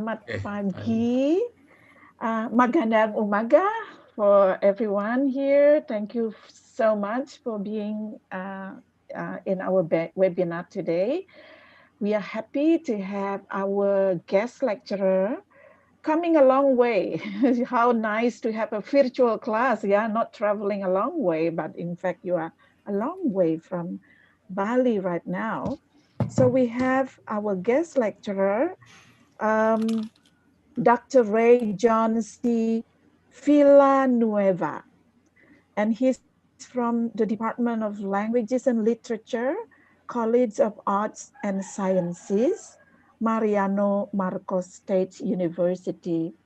Selamat pagi, magandang umaga for everyone here. Thank you so much for being in our webinar today. We are happy to have our guest lecturer coming a long way. How nice to have a virtual class, yeah, not traveling a long way, but in fact you are a long way from Bali right now. So we have our guest lecturer, Dr. Ray John C. Villanueva, and he's from the Department of Languages and Literature, College of Arts and Sciences, Mariano Marcos State University,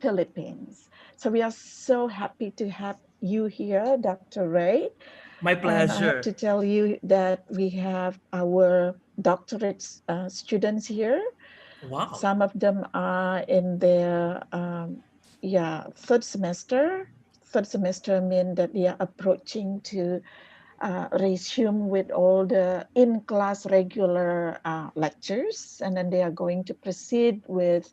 Philippines. So we are so happy to have you here, Dr. Ray. My pleasure. And I have to tell you that we have our doctorate students here. Wow. Some of them are in their third semester. Third semester means that they are approaching to resume with all the in-class regular lectures, and then they are going to proceed with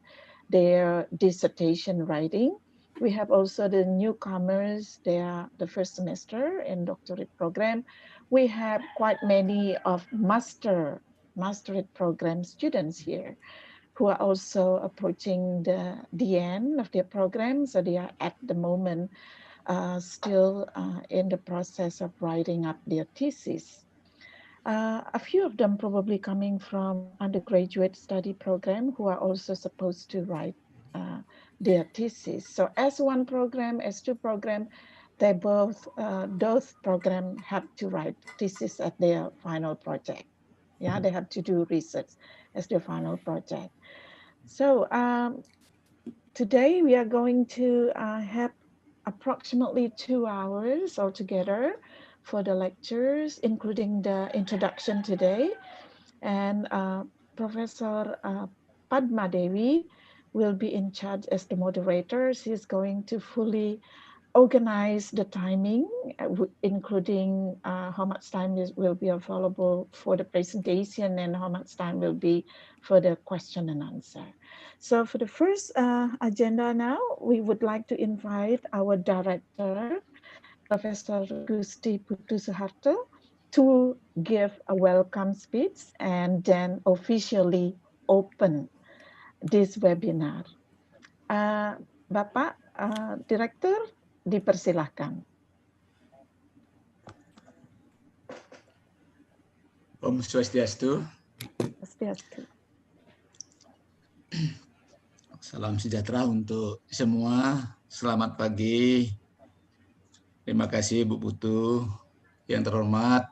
their dissertation writing. We have also the newcomers, they are the first semester in doctorate program. We have quite many of masterate program students here who are also approaching the end of their program. So they are at the moment still in the process of writing up their thesis. A few of them probably coming from undergraduate study program who are also supposed to write their thesis. So S1 program, S2 program, they both, those program have to write thesis at their final project. Yeah, they have to do research as their final project. So today we are going to have approximately 2 hours altogether for the lectures, including the introduction today. And Professor Padma Devi will be in charge as the moderator. She's going to fully organize the timing, including how much time will be available for the presentation and how much time will be for the question and answer. So for the first agenda now, we would like to invite our director, Professor Gusti Putu Suharto, to give a welcome speech and then officially open this webinar. Bapak Direktur, dipersilahkan. Om Swastiastu. Swastiastu. Salam sejahtera untuk semua. Selamat pagi. Terima kasih Bu Putu. Yang terhormat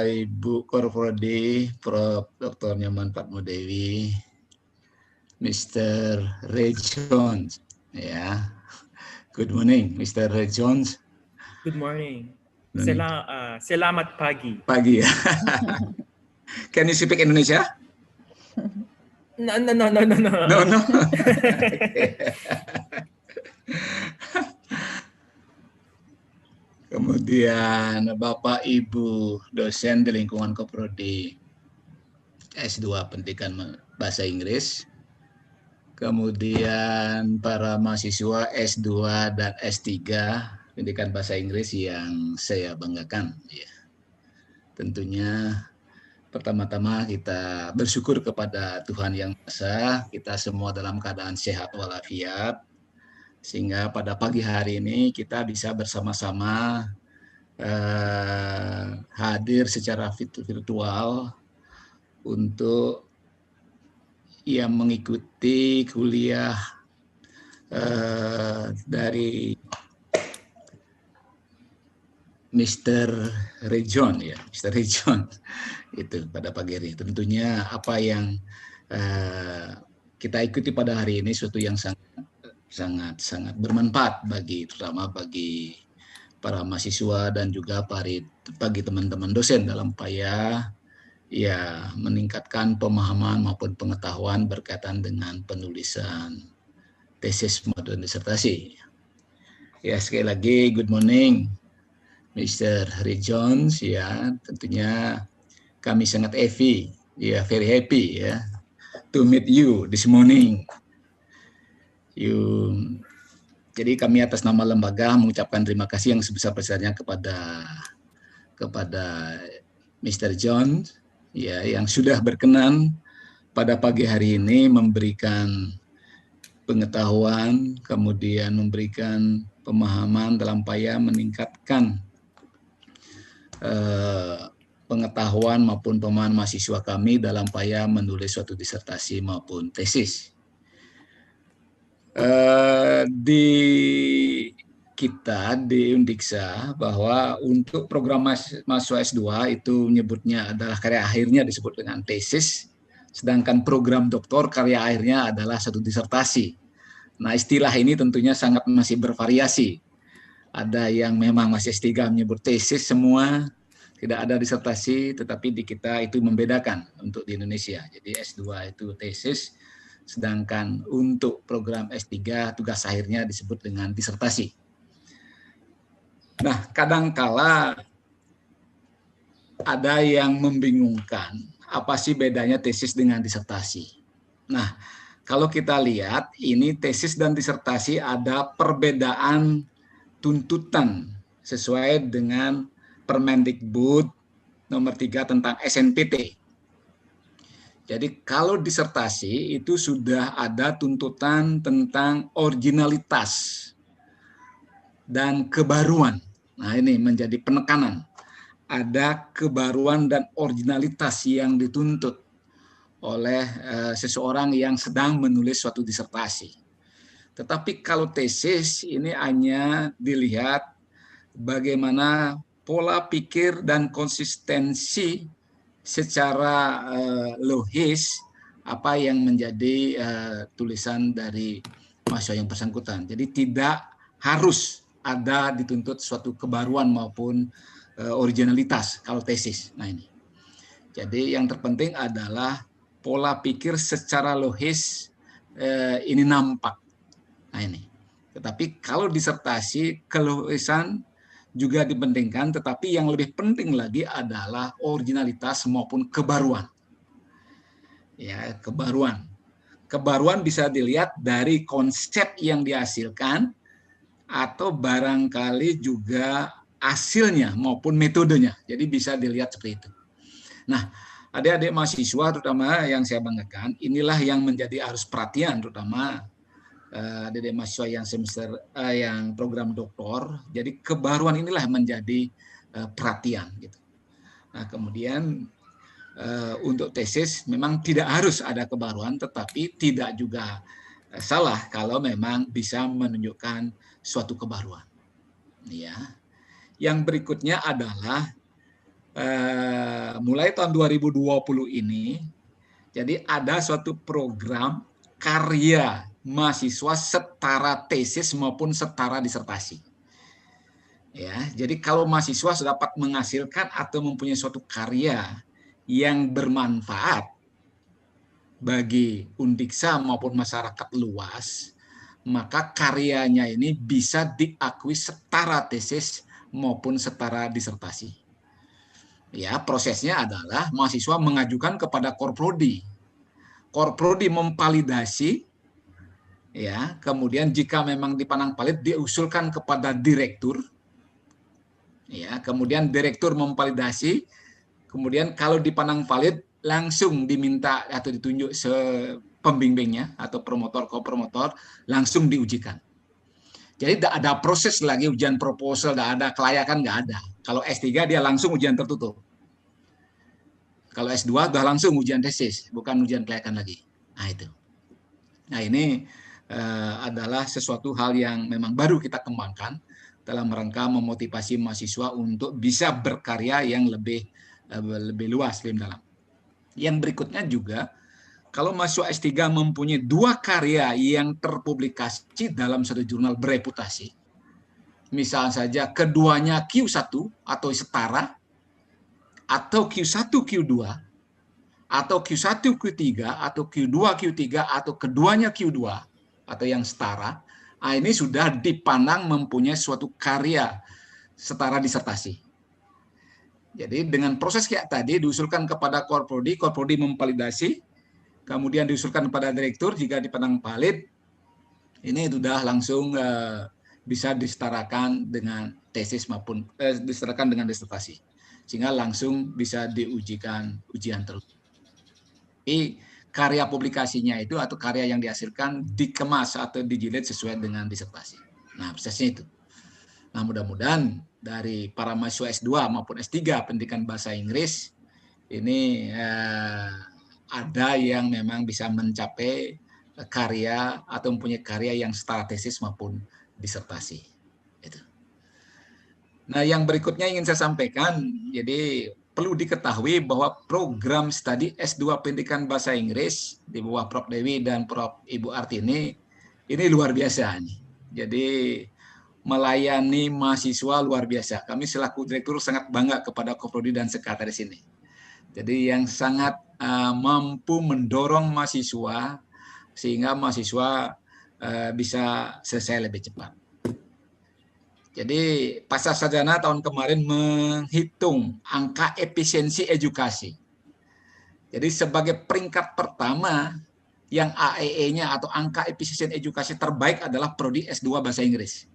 Ibu Korprodi, Prof. Dr. Nyoman Padma Dewi, Mr. Ray Jones. Ya. Good morning, Mr. Ray Jones. Good morning. Selamat pagi. Pagi ya. Can you speak Indonesia? No. No. Kemudian Bapak Ibu dosen di lingkungan Koprodi S2 Pendidikan Bahasa Inggris. Kemudian para mahasiswa S2 dan S3 Pendidikan Bahasa Inggris yang saya banggakan. Ya. Tentunya pertama-tama kita bersyukur kepada Tuhan Yang Maha Esa, kita semua dalam keadaan sehat walafiat, sehingga pada pagi hari ini kita bisa bersama-sama hadir secara virtual untuk mengikuti kuliah dari Mr. Rejon ya, Mr. Rejon itu pada pagi hari. Tentunya apa yang kita ikuti pada hari ini suatu yang sangat bermanfaat terutama bagi para mahasiswa dan juga bagi teman-teman dosen dalam upaya meningkatkan pemahaman maupun pengetahuan berkaitan dengan penulisan tesis maupun disertasi. Ya, sekali lagi good morning Mr. Ray Jones, ya tentunya kami sangat very happy ya to meet you this morning. Jadi kami atas nama lembaga mengucapkan terima kasih yang sebesar-besarnya kepada Mr. John ya yang sudah berkenan pada pagi hari ini memberikan pengetahuan, kemudian memberikan pemahaman dalam upaya meningkatkan pengetahuan maupun pemahaman mahasiswa kami dalam upaya menulis suatu disertasi maupun tesis. Di kita di Undiksa bahwa untuk program mahasiswa S2 itu menyebutnya adalah karya akhirnya disebut dengan tesis, sedangkan program doktor karya akhirnya adalah satu disertasi. Nah, istilah ini tentunya sangat masih bervariasi. Ada yang memang masih S3 menyebut tesis semua, tidak ada disertasi, tetapi di kita itu membedakan untuk di Indonesia. Jadi S2 itu tesis, sedangkan untuk program S3 tugas akhirnya disebut dengan disertasi. Nah, kadangkala ada yang membingungkan apa sih bedanya tesis dengan disertasi. Nah, kalau kita lihat ini tesis dan disertasi ada perbedaan tuntutan sesuai dengan Permendikbud nomor 3 tentang SNPT. Jadi kalau disertasi itu sudah ada tuntutan tentang originalitas dan kebaruan. Nah, ini menjadi penekanan. Ada kebaruan dan originalitas yang dituntut oleh seseorang yang sedang menulis suatu disertasi. Tetapi kalau tesis ini hanya dilihat bagaimana pola pikir dan konsistensi secara logis apa yang menjadi tulisan dari mahasiswa yang bersangkutan. Jadi tidak harus ada dituntut suatu kebaruan maupun originalitas kalau tesis. Nah ini. Jadi yang terpenting adalah pola pikir secara logis ini nampak. Nah ini. Tetapi kalau disertasi kelogisan juga dipentingkan, tetapi yang lebih penting lagi adalah originalitas maupun kebaruan. Ya, kebaruan. Kebaruan bisa dilihat dari konsep yang dihasilkan atau barangkali juga hasilnya maupun metodenya. Jadi bisa dilihat seperti itu. Nah, adik-adik mahasiswa terutama yang saya banggakan, inilah yang menjadi harus perhatian terutama adik-adik mahasiswa yang semester yang program doktor. Jadi kebaruan inilah menjadi perhatian gitu. Nah, kemudian untuk tesis memang tidak harus ada kebaruan, tetapi tidak juga salah kalau memang bisa menunjukkan suatu kebaruan. Ya. Yang berikutnya adalah mulai tahun 2020 ini, jadi ada suatu program karya mahasiswa setara tesis maupun setara disertasi. Ya, jadi kalau mahasiswa dapat menghasilkan atau mempunyai suatu karya yang bermanfaat bagi Undiksa maupun masyarakat luas, maka karyanya ini bisa diakui setara tesis maupun setara disertasi. Ya, prosesnya adalah mahasiswa mengajukan kepada Korprodi. Korprodi memvalidasi, ya, kemudian jika memang dipandang valid diusulkan kepada direktur, ya, kemudian direktur memvalidasi, kemudian kalau dipandang valid langsung diminta atau ditunjuk pembimbingnya atau promotor kopromotor langsung diujikan. Jadi tidak ada proses lagi ujian proposal, tidak ada kelayakan, nggak ada. Kalau S3 dia langsung ujian tertutup. Kalau S2 sudah langsung ujian tesis, bukan ujian kelayakan lagi. Nah itu. Nah ini adalah sesuatu hal yang memang baru kita kembangkan dalam rangka memotivasi mahasiswa untuk bisa berkarya yang lebih luas, lebih dalam. Yang berikutnya juga, kalau mahasiswa S3 mempunyai 2 karya yang terpublikasi dalam satu jurnal bereputasi, misal saja keduanya Q1 atau setara, atau Q1 Q2, atau Q1 Q3, atau Q2 Q3, atau keduanya Q2, atau yang setara, ini sudah dipandang mempunyai suatu karya setara disertasi. Jadi dengan proses kayak tadi diusulkan kepada Korprodi, Korprodi memvalidasi, kemudian diusulkan kepada direktur, jika dipandang valid, ini sudah langsung bisa disetarakan dengan tesis maupun disetarakan dengan disertasi, sehingga langsung bisa diujikan ujian terus. Tapi karya publikasinya itu atau karya yang dihasilkan dikemas atau dijilid sesuai dengan disertasi. Nah, prosesnya itu. Nah, mudah-mudahan dari para mahasiswa S2 maupun S3 pendidikan bahasa Inggris ini ada yang memang bisa mencapai karya atau mempunyai karya yang setara tesis maupun disertasi. Itu. Nah, yang berikutnya ingin saya sampaikan, jadi perlu diketahui bahwa program studi S2 Pendidikan Bahasa Inggris di bawah Prof. Dewi dan Prof. Ibu Artini ini luar biasa. Jadi melayani mahasiswa luar biasa. Kami selaku direktur sangat bangga kepada Koprodi dan sekretaris ini. Jadi yang sangat mampu mendorong mahasiswa sehingga mahasiswa bisa selesai lebih cepat. Jadi pasca sarjana tahun kemarin menghitung angka efisiensi edukasi. Jadi sebagai peringkat pertama yang AEE-nya atau angka efisiensi edukasi terbaik adalah prodi S2 Bahasa Inggris,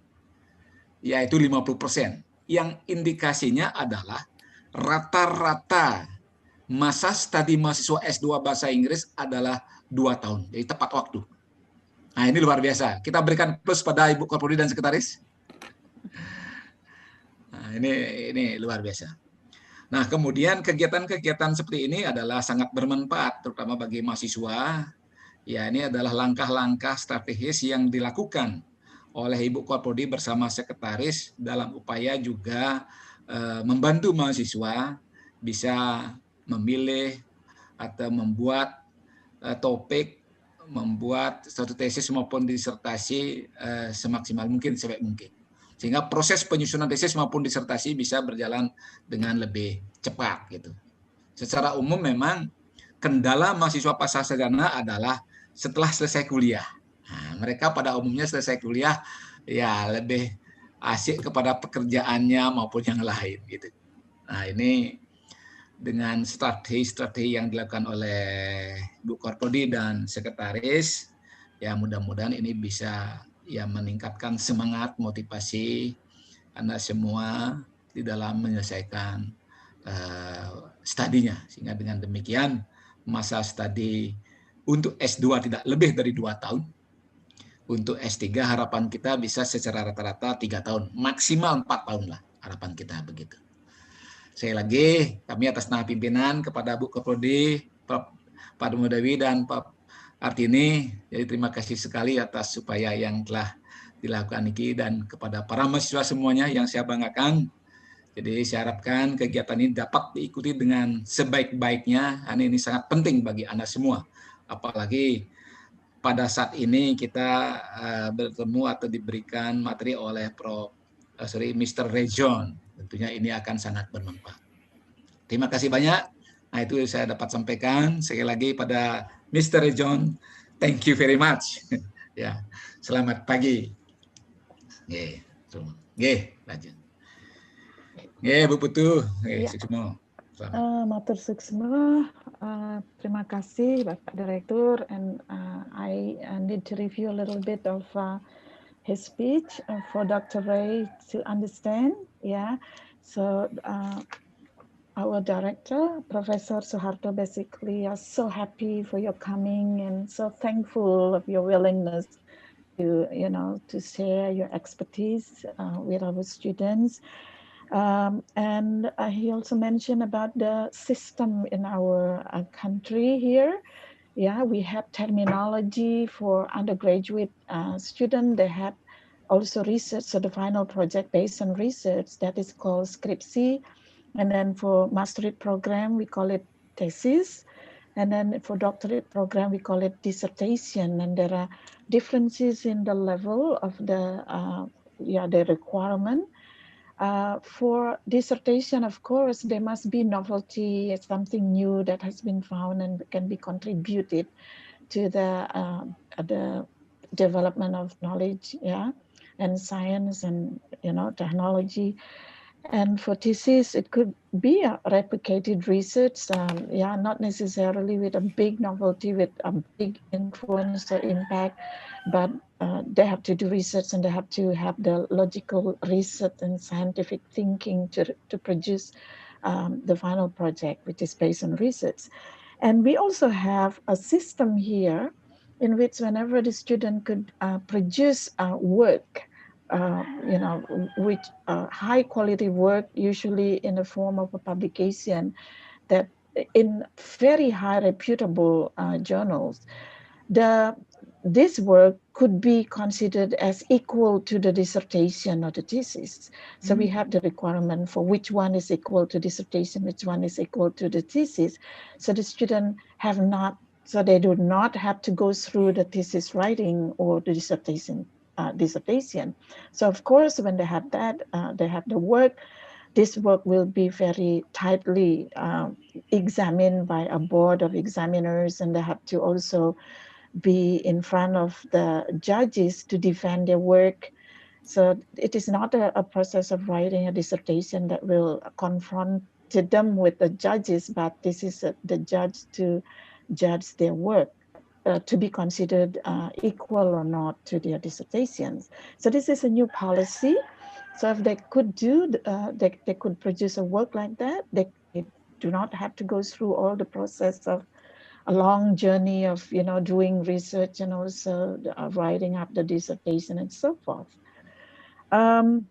yaitu 50%. Yang indikasinya adalah rata-rata masa studi mahasiswa S2 Bahasa Inggris adalah 2 tahun, jadi tepat waktu. Nah, ini luar biasa. Kita berikan plus pada Ibu Korprodi dan Sekretaris. Nah, ini luar biasa. Nah, kemudian kegiatan-kegiatan seperti ini adalah sangat bermanfaat, terutama bagi mahasiswa. Ya, ini adalah langkah-langkah strategis yang dilakukan oleh Ibu Korprodi bersama Sekretaris dalam upaya juga membantu mahasiswa bisa memilih atau membuat topik, membuat suatu tesis maupun disertasi semaksimal mungkin, sebaik mungkin. Sehingga proses penyusunan tesis maupun disertasi bisa berjalan dengan lebih cepat gitu. Secara umum memang kendala mahasiswa pasca sarjana adalah setelah selesai kuliah. Nah, mereka pada umumnya selesai kuliah ya lebih asik kepada pekerjaannya maupun yang lain gitu. Nah, ini dengan strategi-strategi yang dilakukan oleh Bu Korprodi dan Sekretaris, ya mudah-mudahan ini bisa ya meningkatkan semangat, motivasi Anda semua di dalam menyelesaikan studinya, sehingga dengan demikian masa studi untuk S2 tidak lebih dari 2 tahun. Untuk S3 harapan kita bisa secara rata-rata 3 tahun, maksimal 4 tahun lah harapan kita begitu. Sekali lagi, kami atas nama pimpinan kepada Bu Korprodi, Pak Dewi dan Pak Artini, jadi terima kasih sekali atas upaya yang telah dilakukan ini dan kepada para mahasiswa semuanya yang saya banggakan. Jadi saya harapkan kegiatan ini dapat diikuti dengan sebaik-baiknya. Ini sangat penting bagi Anda semua. Apalagi pada saat ini kita bertemu atau diberikan materi oleh Mr. Rejon. Tentunya ini akan sangat bermanfaat. Terima kasih banyak. Nah, itu saya dapat sampaikan. Sekali lagi pada Mr. Rejon, thank you very much. Ya, selamat pagi. Lanjut. Bu Putu, Suksma. Matur Suksma, terima kasih Bapak Direktur, and I need to review a little bit of his speech for Dr. Ray to understand. Yeah, so our director, Professor Suharto, basically are so happy for your coming and so thankful of your willingness to, to share your expertise with our students. And he also mentioned about the system in our country here. Yeah, we have terminology for undergraduate students. They have also research, so the final project based on research that is called Skripsi. And then for masterate program, we call it Thesis. And then for doctorate program, we call it dissertation. And there are differences in the level of the requirement. For dissertation, of course, there must be novelty, something new that has been found and can be contributed to the development of knowledge, and science and technology. And for thesis, it could be a replicated research, yeah, not necessarily with a big novelty, with a big influence or impact, but they have to do research and they have to have the logical research and scientific thinking to produce the final project, which is based on research. And we also have a system here in which whenever the student could produce work, which high quality work, usually in the form of a publication that in very high reputable journals, this work could be considered as equal to the dissertation or the thesis. So we have the requirement for which one is equal to dissertation, which one is equal to the thesis. So the student they do not have to go through the thesis writing or the dissertation. So of course, when they have that, they have the work. This work will be very tightly examined by a board of examiners, and they have to also be in front of the judges to defend their work. So it is not a process of writing a dissertation that will confront them with the judges, but this is the judge to judge their work. To be considered equal or not to their dissertations. So this is a new policy. So if they could they could produce a work like that, they do not have to go through all the process of a long journey of doing research and also writing up the dissertation and so forth. And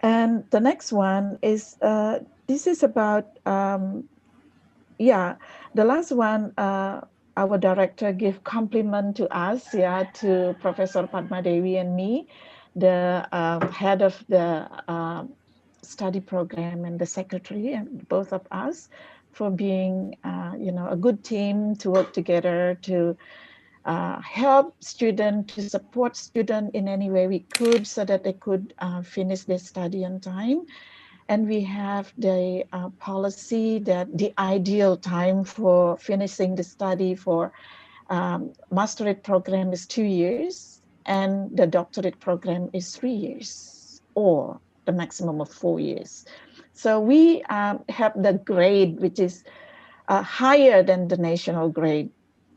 the next one is this is about the last one. Our director give compliment to us, to Professor Padma Dewi and me, the head of the study program and the secretary, and both of us, for being a good team to work together to help students, to support students in any way we could so that they could finish their study on time. And we have the policy that the ideal time for finishing the study for masterate program is 2 years, and the doctorate program is 3 years, or the maximum of 4 years. So we have the grade, which is higher than the national grade.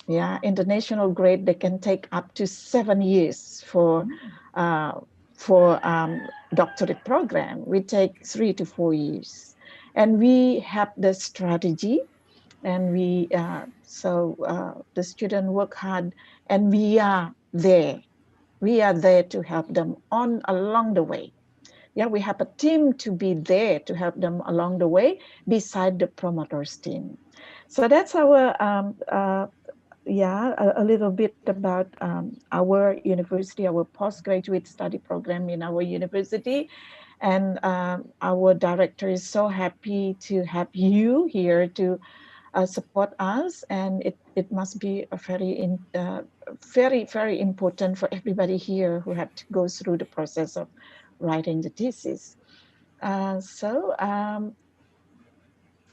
Yeah, in the national grade, they can take up to 7 years for doctorate program. We take 3 to 4 years, and we have the strategy, and we the student work hard, and we are there. We are there to help them along the way. Yeah, we have a team to be there to help them along the way beside the promoters team. So that's our a little bit about our university, our postgraduate study program in our university. And our director is so happy to have you here to support us. And it must be a very, very important for everybody here who have to go through the process of writing the thesis.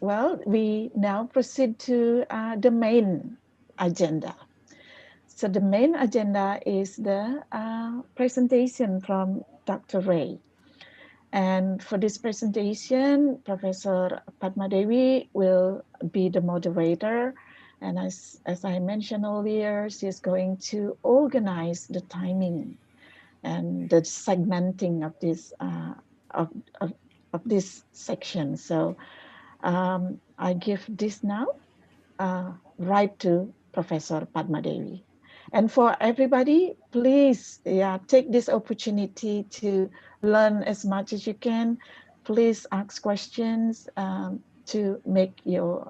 Well, we now proceed to the main agenda. So the main agenda is the presentation from Dr. Ray. And for this presentation, Professor Padma Dewi will be the moderator. And as I mentioned earlier, she is going to organize the timing and the segmenting of this of this section. So I give this now right to Professor Padma Dewi. And for everybody, please take this opportunity to learn as much as you can. Please ask questions to make your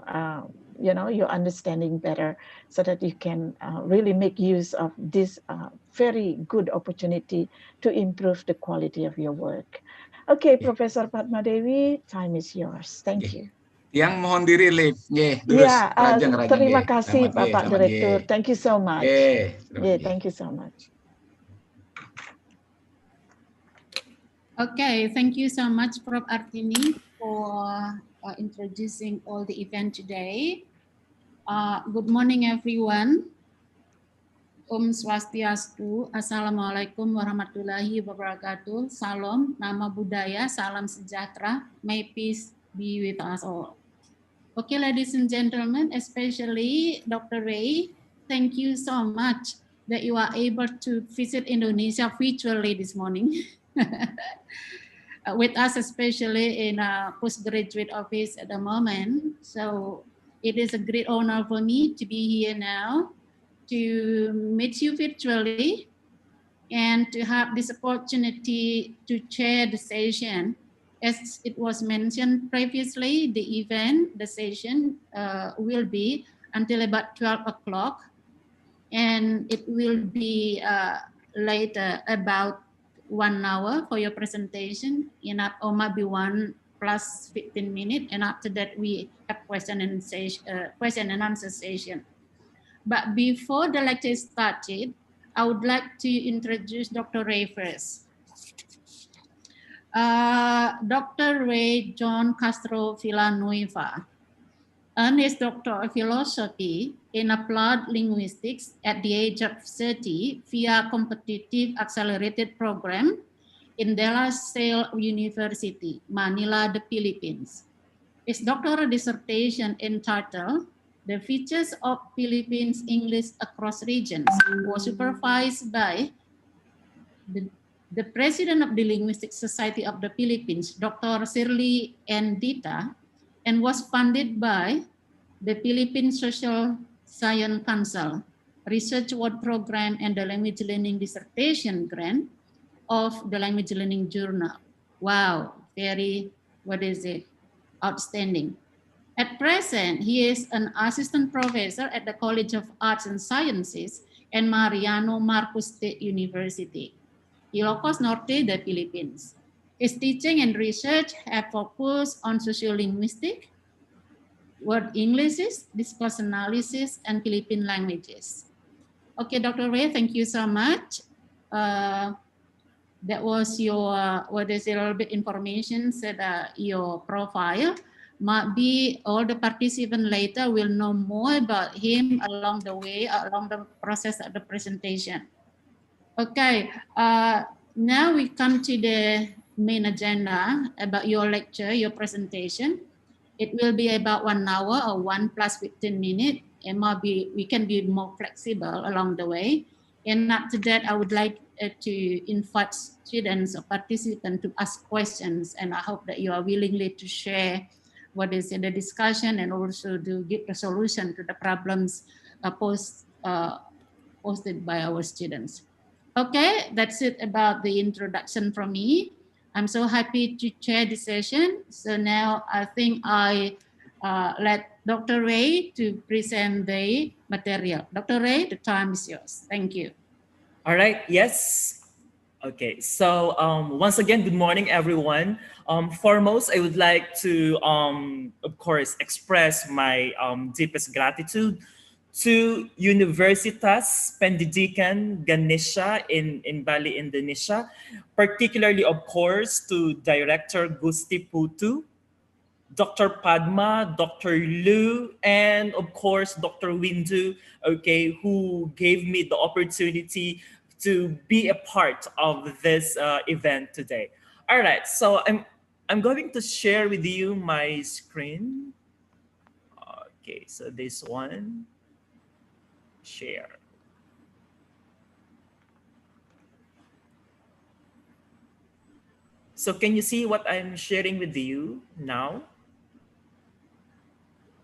your understanding better, so that you can really make use of this very good opportunity to improve the quality of your work. Okay, Professor Padma Dewi, time is yours. Thank you. Yang mohon diri live, terus rajang. Terima kasih Bapak Direktur. Thank you so much. Thank you so much. Okay, thank you so much, Prof. Artini, for introducing all the event today. Good morning, everyone. Om Swastiastu, Assalamualaikum warahmatullahi wabarakatuh. Salam, nama budaya, salam sejahtera. May peace be with us all. Okay, ladies and gentlemen, especially Dr. Ray, thank you so much that you are able to visit Indonesia virtually this morning. With us, especially in a postgraduate office at the moment. So it is a great honor for me to be here now, to meet you virtually and to have this opportunity to chair the session. As it was mentioned previously, the event, the session will be until about 12 o'clock, and it will be later about 1 hour for your presentation, or maybe 1 plus 15 minutes, and after that we have question and answer session. But before the lecture started, I would like to introduce Dr. Ray first. Dr. Ray John Castro Villanueva earned his Doctor of Philosophy in Applied Linguistics at the age of 30 via competitive accelerated program in De La Salle University, Manila, the Philippines. His doctoral dissertation entitled The Features of Philippines English Across Regions was supervised by the president of the Linguistic Society of the Philippines, Dr. Shirley N. Dita, and was funded by the Philippine Social Science Council, Research Award Program, and the Language Learning Dissertation Grant of the Language Learning Journal. Wow, very, outstanding. At present, he is an assistant professor at the College of Arts and Sciences and Mariano Marcos State University, Ilocos Norte, the Philippines. His teaching and research have focused on sociolinguistics, word Englishes, discourse analysis, and Philippine languages. Okay, Dr. Ray, thank you so much. That was your, a little bit information, your profile. Might be all the participants later will know more about him along the way, along the process of the presentation. Okay, now we come to the main agenda about your lecture, your presentation. It will be about 1 hour or 1 plus 15 minutes. And maybe we can be more flexible along the way. And after that, I would like to invite students or participants to ask questions. And I hope that you are willingly to share what is in the discussion and also to give the solution to the problems posted by our students. Okay, that's it about the introduction from me. I'm so happy to chair the session. So now I think I let Dr. Ray to present the material. Dr. Ray, the time is yours. Thank you. All right. Yes. Okay. So once again, good morning, everyone. Foremost, I would like to, of course, express my deepest gratitude to Universitas Pendidikan Ganesha in Bali, Indonesia, particularly, of course, to Director Gusti Putu, Dr. Padma, Dr. Lu, and of course, Dr. Windu, okay, who gave me the opportunity to be a part of this event today. All right, so I'm going to share with you my screen. Okay, so this one, share. So can you see what I'm sharing with you now?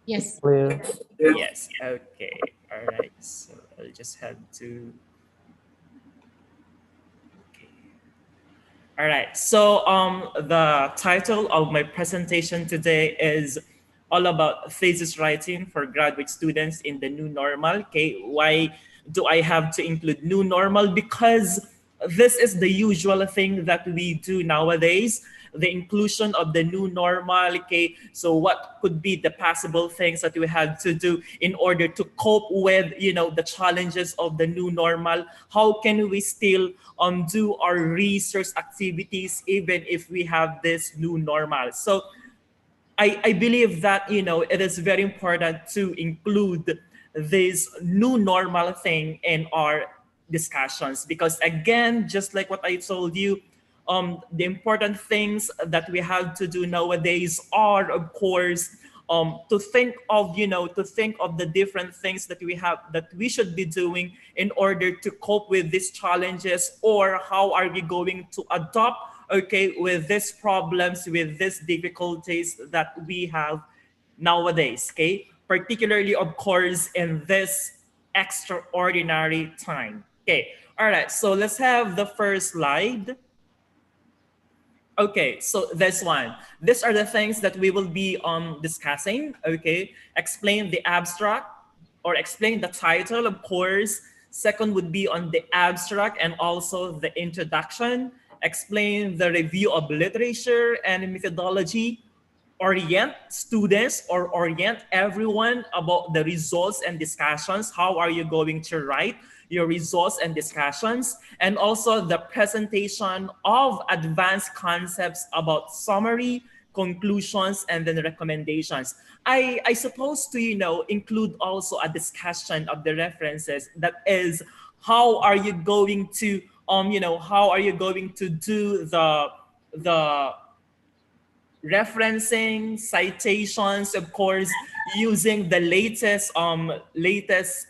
Yes. Clear. Yes. Okay. All right. So I'll just have to. Okay. All right. So the title of my presentation today is all about thesis writing for graduate students in the new normal. Okay. Why do I have to include new normal? Because this is the usual thing that we do nowadays, the inclusion of the new normal. Okay, so what could be the possible things that we had to do in order to cope with, the challenges of the new normal? How can we still do our research activities even if we have this new normal? So I believe that, it is very important to include this new normal thing in our discussions. Because again, just like what I told you, the important things that we have to do nowadays are, of course, to think of, to think of the different things that we have, that we should be doing in order to cope with these challenges, or how are we going to adopt, okay, with these problems, with these difficulties that we have nowadays, okay? Particularly, of course, in this extraordinary time. Okay, all right, so let's have the first slide. Okay, so this one. These are the things that we will be discussing, okay? Explain the abstract, or explain the title, of course. Second would be on the abstract and also the introduction. Explain the review of literature and methodology. Orient students or orient everyone about the results and discussions. How are you going to write your results and discussions? And also the presentation of advanced concepts about summary, conclusions, and then recommendations. I suppose to, include also a discussion of the references. That is, how are you going to, how are you going to do the referencing, citations, of course, using the latest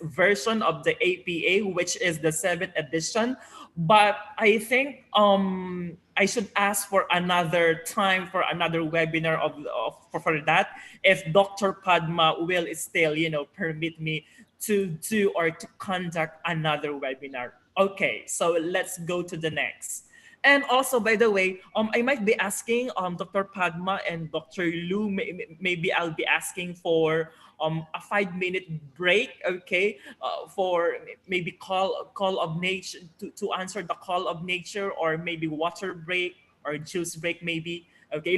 version of the APA, which is the 7th edition. But I think I should ask for another time, for another webinar for that, if Dr. Padma will still, permit me to do or to conduct another webinar. Okay, so let's go to the next. And also, by the way, I might be asking Dr. Padma and Dr. Lu, maybe I'll be asking for a 5-minute break, okay, for maybe call of nature, to answer the call of nature, or maybe water break or juice break, maybe, okay,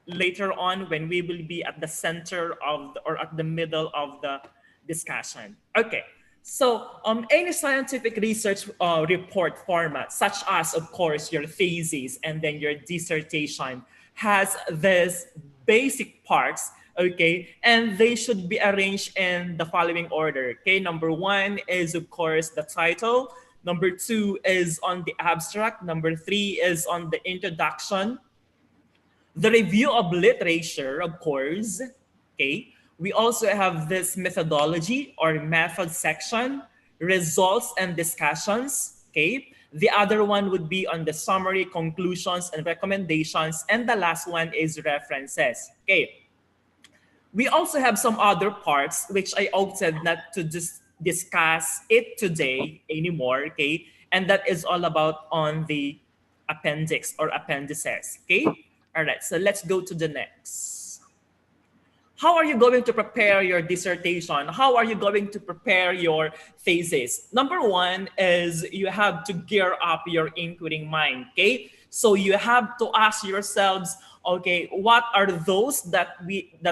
later on when we will be at the center of or at the middle of the discussion. Okay. So any scientific research report format, such as, of course, your thesis and then your dissertation, has this basic parts, okay? And they should be arranged in the following order, okay? Number 1 is, of course, the title. Number 2 is on the abstract. Number 3 is on the introduction. The review of literature, of course, okay? We also have this methodology or method section, results and discussions, okay? The other one would be on the summary, conclusions, and recommendations. And the last one is references, okay? We also have some other parts which I opted not to just discuss it today anymore, okay? And that is all about on the appendix or appendices, okay? All right, so let's go to the next. How are you going to prepare your dissertation? How are you going to prepare your thesis? Number 1 is you have to gear up your inquiring mind, okay? So you have to ask yourselves, okay, what are those that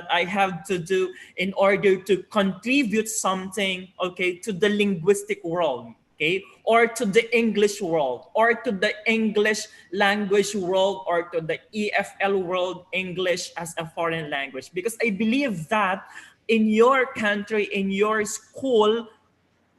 I have to do in order to contribute something, okay, to the linguistic world, okay, or to the English world, or to the English language world, or to the EFL world, English as a foreign language. Because I believe that in your country, in your school,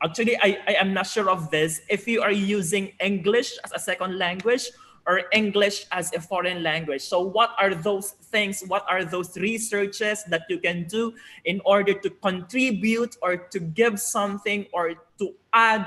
actually, I am not sure of this, if you are using English as a second language or English as a foreign language. So what are those things, what are those researches that you can do in order to contribute or to give something or to add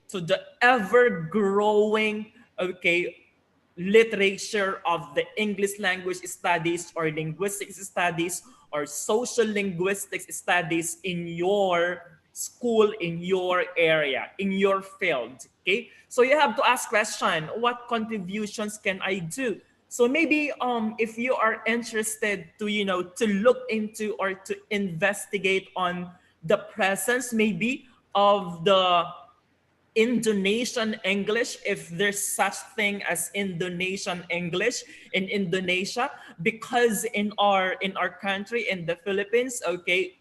to the ever-growing, okay, literature of the English language studies or linguistics studies or social linguistics studies in your school, in your area, in your field, okay? So you have to ask question, what contributions can I do? So maybe if you are interested to, to look into or to investigate on the presence maybe of the Indonesian English, if there's such thing as Indonesian English in Indonesia, because in our country, in the Philippines, okay,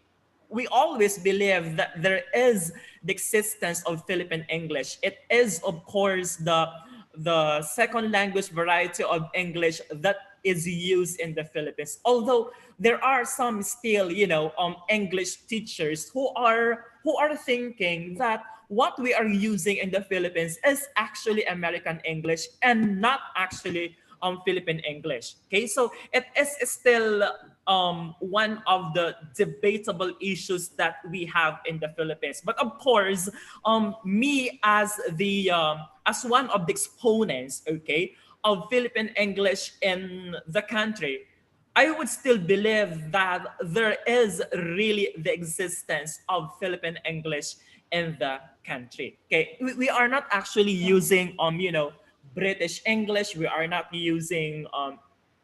we always believe that there is the existence of Philippine English. It is, of course, the second language variety of English that is used in the Philippines. Although there are some still, English teachers who are thinking that what we are using in the Philippines is actually American English and not actually Philippine English. Okay, so it is still one of the debatable issues that we have in the Philippines. But of course, me as the as one of the exponents, okay, of Philippine English in the country, I would still believe that there is really the existence of Philippine English in the country. Okay, we are not actually using British English. We are not using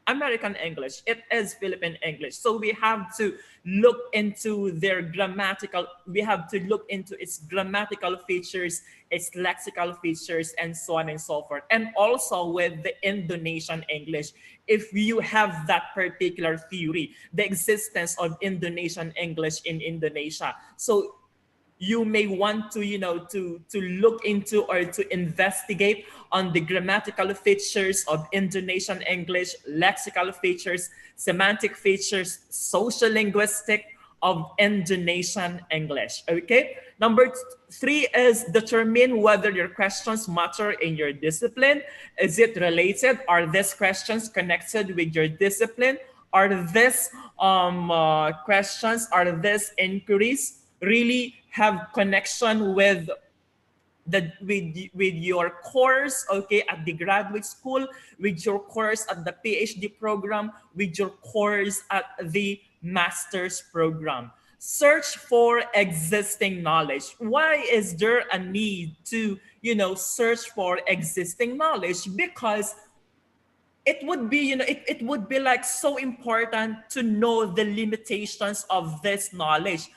American English. It is Philippine English. So we have to look into their grammatical, we have to look into its grammatical features, its lexical features, and so on and so forth. And also with the Indonesian English, if you have that particular theory, the existence of Indonesian English in Indonesia. So you may want to to look into or to investigate on the grammatical features of Indonesian English, lexical features, semantic features, social linguistic of Indonesian English. Okay, number 3 is determine whether your questions matter in your discipline. Is it related? Are these questions connected with your discipline? Are these questions, are these inquiries really have connection with with your course, okay, at the graduate school, with your course at the PhD program, with your course at the master's program? Search for existing knowledge. Why is there a need to search for existing knowledge? Because it would be it would be like so important to know the limitations of this knowledge,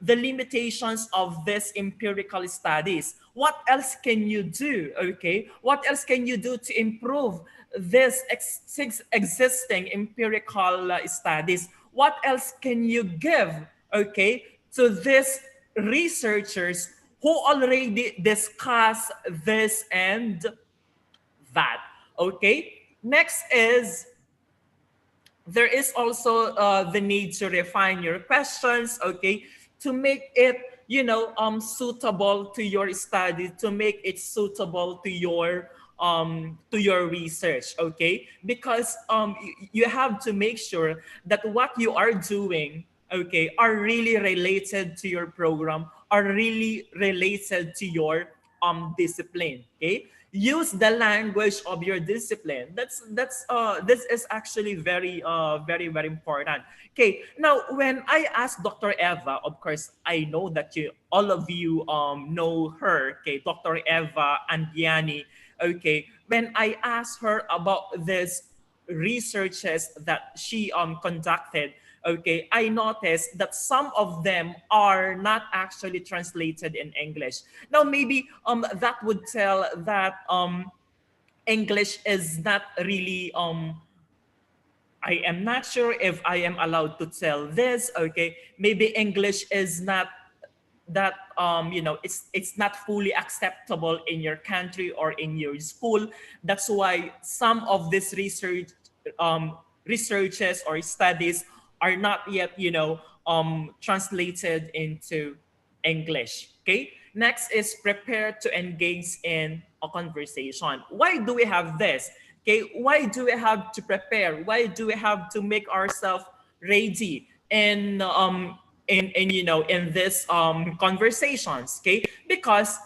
the limitations of this empirical studies. What else can you do? Okay, what else can you do to improve this existing empirical studies? What else can you give, okay, to these researchers who already discuss this and that? Okay, next is there is also the need to refine your questions, okay, to make it suitable to your study, to make it suitable to your research, okay, because you have to make sure that what you are doing, okay, are really related to your program, are really related to your discipline. Okay, use the language of your discipline. This is actually very important. Okay, now when I asked Dr. Eva, of course I know that all of you know her, okay, Dr. Eva Andiani. Okay, when I asked her about this researches that she conducted, okay, I noticed that some of them are not actually translated in English. Now maybe that would tell that English is not really I am not sure if I am allowed to tell this. Okay, maybe English is not that it's not fully acceptable in your country or in your school. That's why some of this researches or studies are not yet translated into English. Okay, next is prepare to engage in a conversation. Why do we have this? Okay, why do we have to prepare? Why do we have to make ourselves ready in this conversations? Okay, because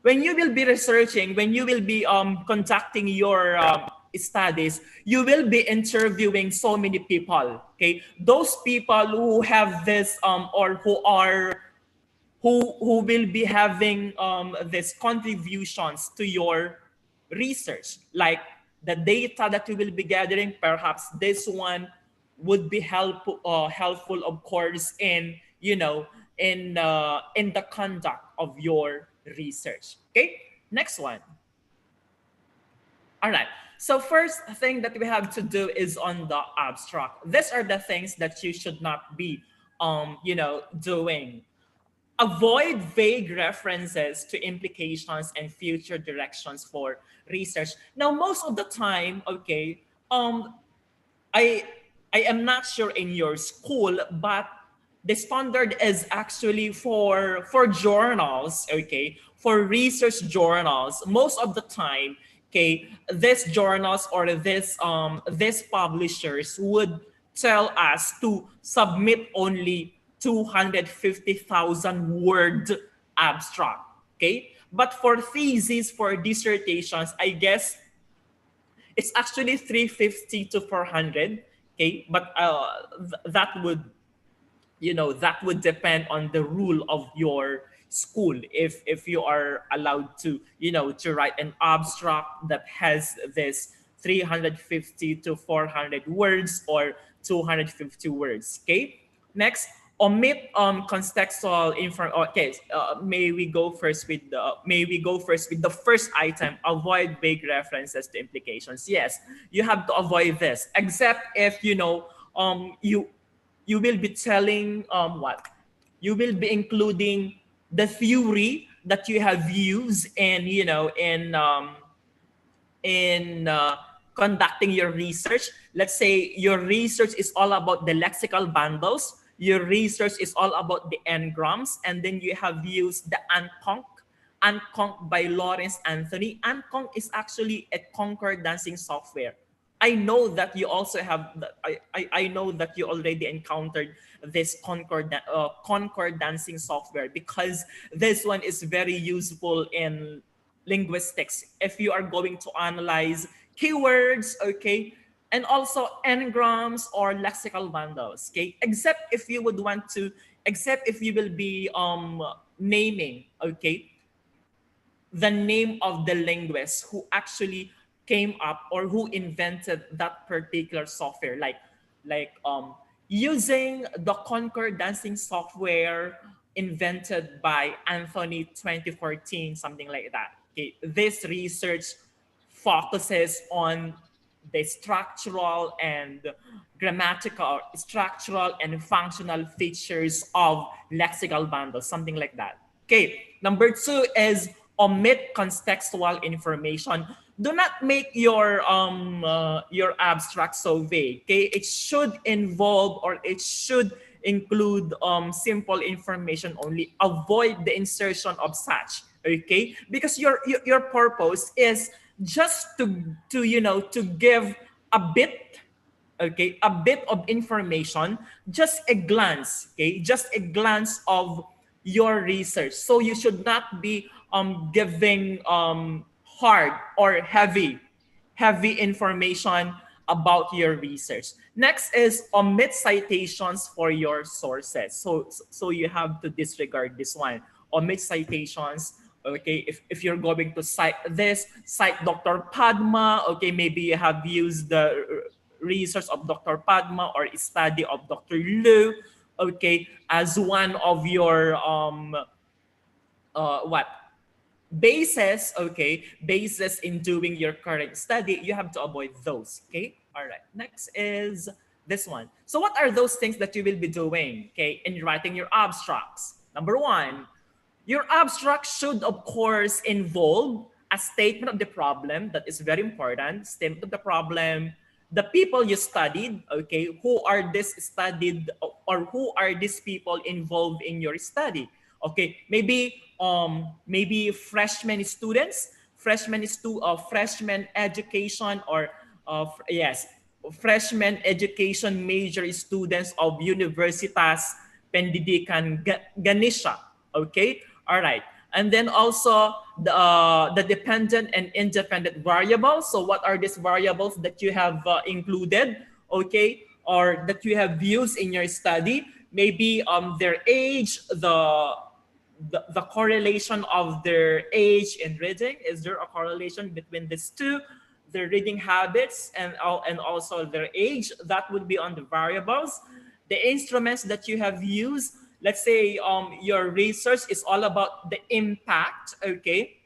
when you will be researching, when you will be conducting your studies, you will be interviewing so many people. Okay, those people who have this or who will be having these contributions to your research, like the data that you will be gathering. Perhaps this one would be helpful, of course, in in the conduct of your research. Okay, next one. All right. So first thing that we have to do is on the abstract. These are the things that you should not be doing. Avoid vague references to implications and future directions for research. Now, most of the time, okay, I I am not sure in your school, but the standard is actually for journals, okay, for research journals. Most of the time, okay, these journals or these publishers would tell us to submit only 250,000 word abstract, okay. But for thesis, for dissertations, I guess it's actually 350 to 400, okay. But that would, you know, that would depend on the rule of your school, if you are allowed to, you know, to write an abstract that has this 350 to 400 words or 250 words, okay. Next, omit contextual info. Okay, may we go first with the first item, avoid vague references to implications. Yes, you have to avoid this, except if, you know, you will be telling what you will be including the theory that you have used in, you know, in conducting your research. Let's say your research is all about the lexical bundles, your research is all about the n-grams, and then you have used the Anconc by Lawrence Anthony. Anconc is actually a concord dancing software. I know that you also have, I know that you already encountered this Concord dancing software, because this one is very useful in linguistics if you are going to analyze keywords, okay, and also n-grams or lexical bundles, okay, except if you would want to, except if you will be naming, okay, the name of the linguist who actually came up or who invented that particular software, like using the Concord dancing software invented by Anthony 2014, something like that. Okay, this research focuses on the structural and grammatical, structural and functional features of lexical bundles, something like that. Okay, number two is omit contextual information. Do not make your abstract so vague. Okay, it should involve or it should include simple information only. Avoid the insertion of such. Okay, because your purpose is just to, you know, to give a bit, okay, a bit of information, just a glance, okay, just a glance of your research. So you should not be giving hard or heavy information about your research. Next is omit citations for your sources. So you have to disregard this one. Omit citations. Okay, if you're going to cite this, cite Dr. Padma. Okay, maybe you have used the research of Dr. Padma or study of Dr. Liu, okay, as one of your what basis, okay, basis in doing your current study. You have to avoid those. Okay, all right. Next is this one. So what are those things that you will be doing, okay, in writing your abstracts? Number one, your abstract should, of course, involve a statement of the problem. That is very important. Statement of the problem, the people you studied, okay, who are this studied or who are these people involved in your study? Okay, maybe freshman students, freshman education, or yes, freshman education major students of Universitas Pendidikan Ganesha. Okay, all right. And then also the dependent and independent variables. So what are these variables that you have included, okay, or that you have used in your study? Maybe their age, the correlation of their age in reading. Is there a correlation between these two? Their reading habits and also their age. That would be on the variables. The instruments that you have used. Let's say your research is all about the impact, okay?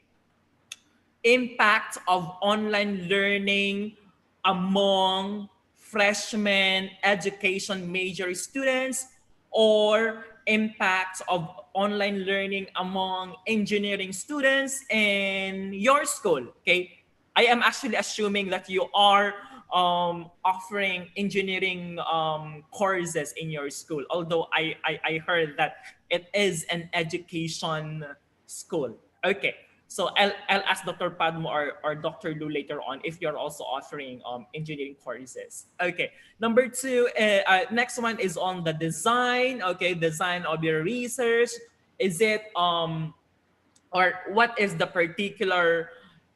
Impact of online learning among freshman education major students, or impact of online learning among engineering students in your school, okay? I am actually assuming that you are offering engineering courses in your school, although I heard that it is an education school. Okay, so I'll ask Dr. Padmo or Dr. Lu later on if you're also offering engineering courses. Okay, number two, next one is on the design. Okay, design of your research. Is it or what is the particular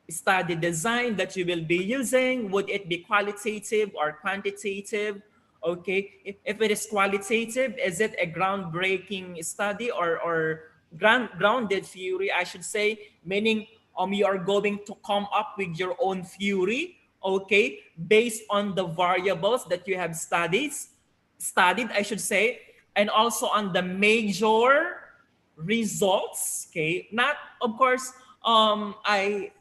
study design that you will be using? Would it be qualitative or quantitative? Okay, if it is qualitative, is it a groundbreaking study or grounded theory, I should say, meaning you are going to come up with your own theory, okay, based on the variables that you have studied, I should say, and also on the major results, okay? Not, of course, I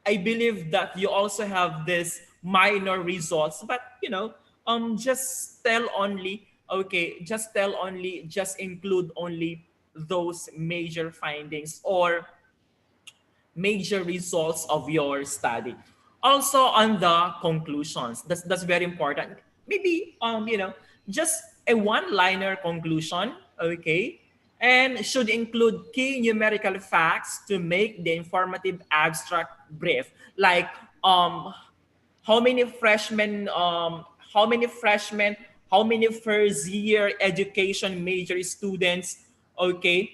believe that you also have this minor results, but just tell only, okay, just include only those major findings or major results of your study. Also on the conclusions, that's very important. Maybe just a one-liner conclusion, okay, and should include key numerical facts to make the informative abstract brief, like how many freshmen, how many first year education major students, okay,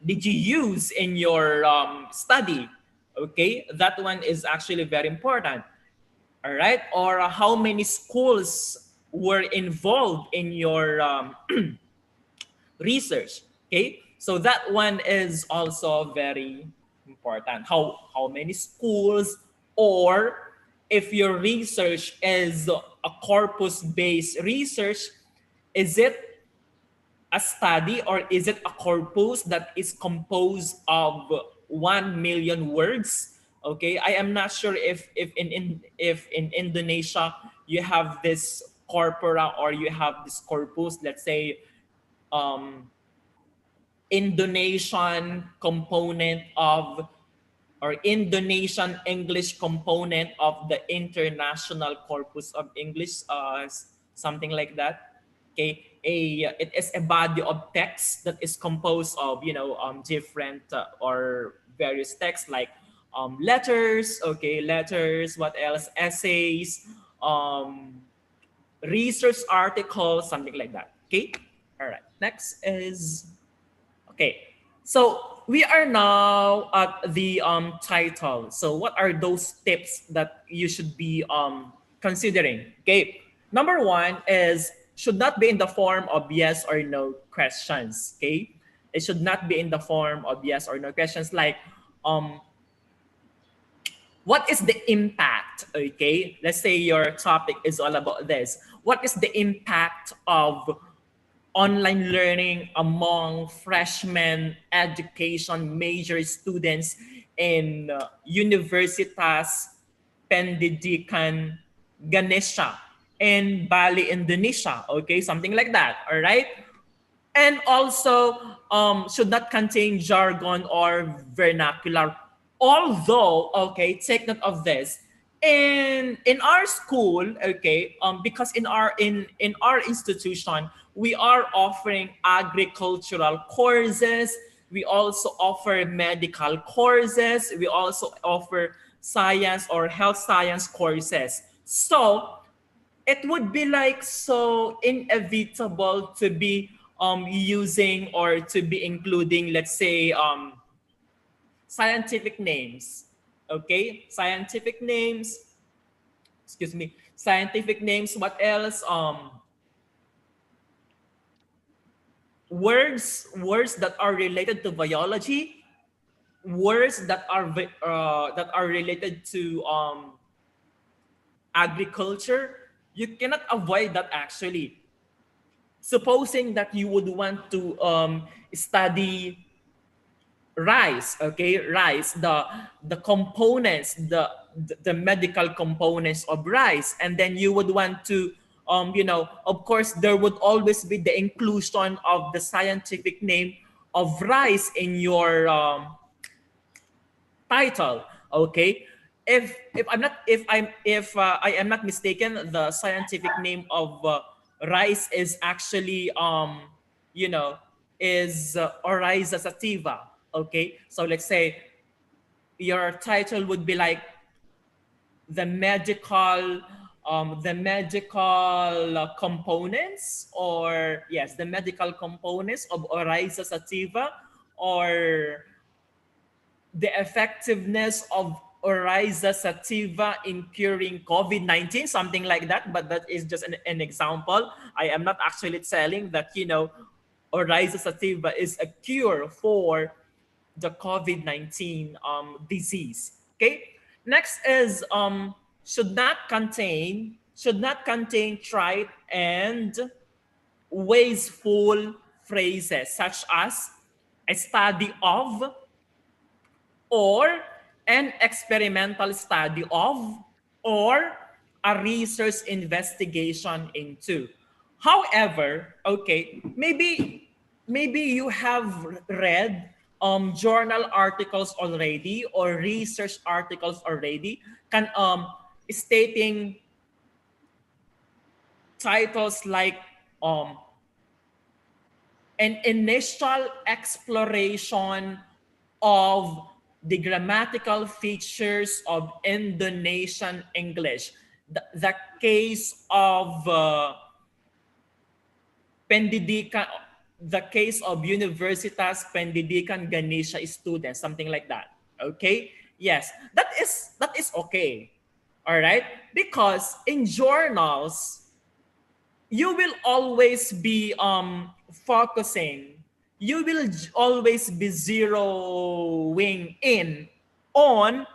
did you use in your study? Okay, that one is actually very important. All right, or how many schools were involved in your research? Okay, so that one is also very important. How many schools, or if your research is a corpus-based research, is it a study or is it a corpus that is composed of 1 million words? Okay, I am not sure if in Indonesia you have this corpora or you have this corpus, let's say um, Indonesian component of or Indonesian English component of the International Corpus of English, something like that. Okay, it is a body of text that is composed of different or various texts like letters. Okay, letters. What else? Essays, research articles, something like that. Okay, all right. Next is okay. So we are now at the title. So what are those tips that you should be considering? Okay. Number one is should not be in the form of yes or no questions. Okay. It should not be in the form of yes or no questions like um what is the impact? Okay. Let's say your topic is all about this. What is the impact of online learning among freshman education major students in Universitas Pendidikan Ganesha in Bali, Indonesia? Okay, something like that. All right. And also should not contain jargon or vernacular. Although, okay, take note of this. In our school, okay, because in our institution, we are offering agricultural courses. We also offer medical courses. We also offer science or health science courses. So it would be like so inevitable to be using or to be including, let's say, scientific names. Okay, scientific names. Excuse me, scientific names. What else? Words that are related to biology, words that are related to agriculture. You cannot avoid that actually. Supposing that you would want to study rice, okay, rice, the components, the medical components of rice, and then you would want to of course there would always be the inclusion of the scientific name of rice in your title. Okay, if I am not mistaken, the scientific name of rice is actually you know is Oryza sativa. Okay, so let's say your title would be like the medical components, or yes, the medical components of Oryza sativa, or the effectiveness of Oryza sativa in curing COVID-19, something like that. But that is just an example. I am not actually telling that, Oryza sativa is a cure for the COVID-19 disease. Okay. Next is should not contain trite and wasteful phrases such as a study of, or an experimental study of, or a research investigation into. However, okay, maybe you have read journal articles already, or research articles already, can stating titles like um an initial exploration of the grammatical features of Indonesian English. The case of Pendidikan, the case of Universitas Pendidikan Ganesha students, something like that. Okay? Yes, that is okay. All right? Because in journals, you will always be focusing, you will always be zeroing in on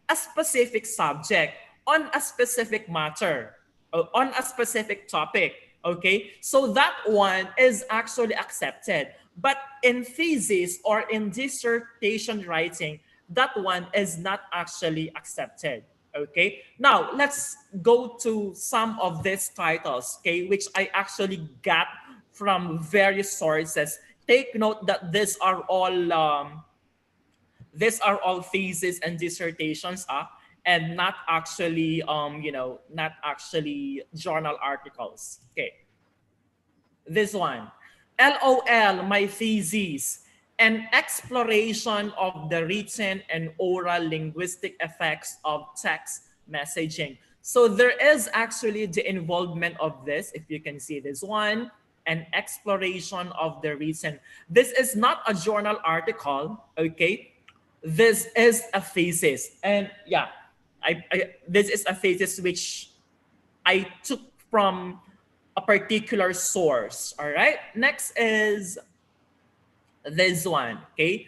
a specific subject, on a specific matter, on a specific topic. Okay, so that one is actually accepted. But in thesis or in dissertation writing, that one is not actually accepted. Okay, now let's go to some of these titles, okay, which I actually got from various sources. Take note that these are all theses and dissertations, and not actually not actually journal articles. Okay, this one, LOL, my thesis, an exploration of the written and oral linguistic effects of text messaging. So there is actually the involvement of this, if you can see this one, an exploration of the written. This is not a journal article, okay? This is a thesis. And yeah, this is a thesis which I took from a particular source. All right. Next is this one. Okay.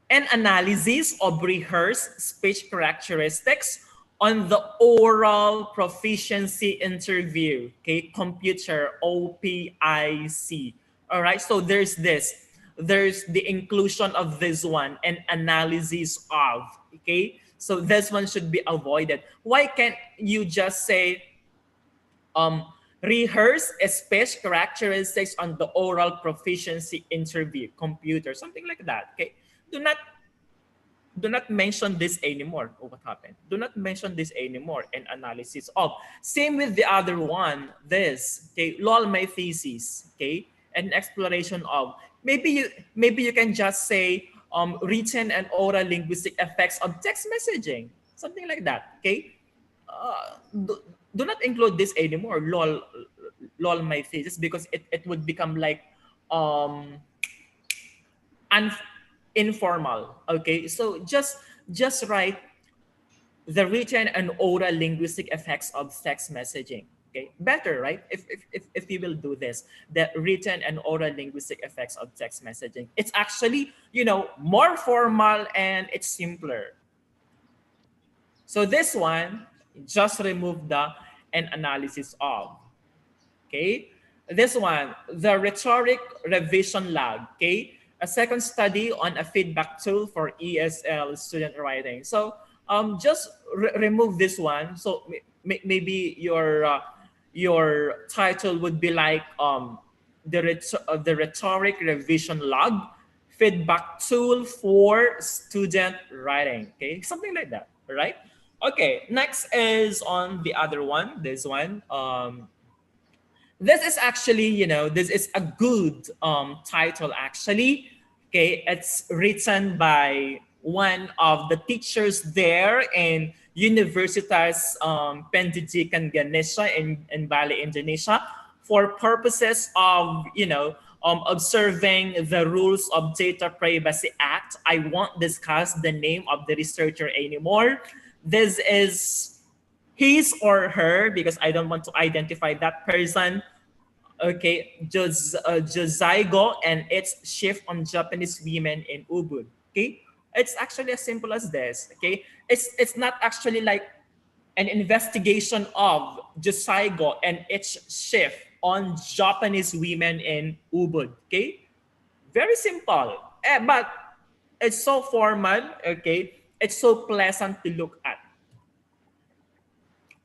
An analysis of rehearsed speech characteristics on the oral proficiency interview. Okay. Computer, OPIC. All right. So there's this. There's the inclusion of this one, an analysis of. Okay. So this one should be avoided. Why can't you just say rehearse a speech characteristics on the oral proficiency interview, computer, something like that? Okay, do not mention this anymore. Oh, what happened? Do not mention this anymore in analysis of. Same with the other one, this, okay, lol, my thesis, okay, an exploration of. Maybe you can just say written and oral linguistic effects of text messaging, something like that. Okay, do not include this anymore, lol, my thesis, because it would become like um informal. Okay, so just write the written and oral linguistic effects of text messaging. Okay, better, right? If you will do this, the written and oral linguistic effects of text messaging, it's actually more formal and it's simpler. So this one, just remove the an analysis of. Okay, this one, the rhetoric revision lab. Okay, a second study on a feedback tool for ESL student writing. So just remove this one. So maybe your title would be like the rhetoric revision log feedback tool for student writing. Okay, something like that, right? Okay, next is on the other one, this one. This is actually, this is a good title actually. Okay, it's written by one of the teachers there in Universitas Pendidikan Ganesha in Bali, Indonesia, for purposes of, observing the rules of Data Privacy Act. I won't discuss the name of the researcher anymore. This is his or her, because I don't want to identify that person. Okay, Josaigo and its shift on Japanese women in Ubud. Okay, it's actually as simple as this. Okay, it's not actually like an investigation of Josaigo and its shift on Japanese women in Ubud. Okay, very simple, but it's so formal. Okay, it's so pleasant to look at.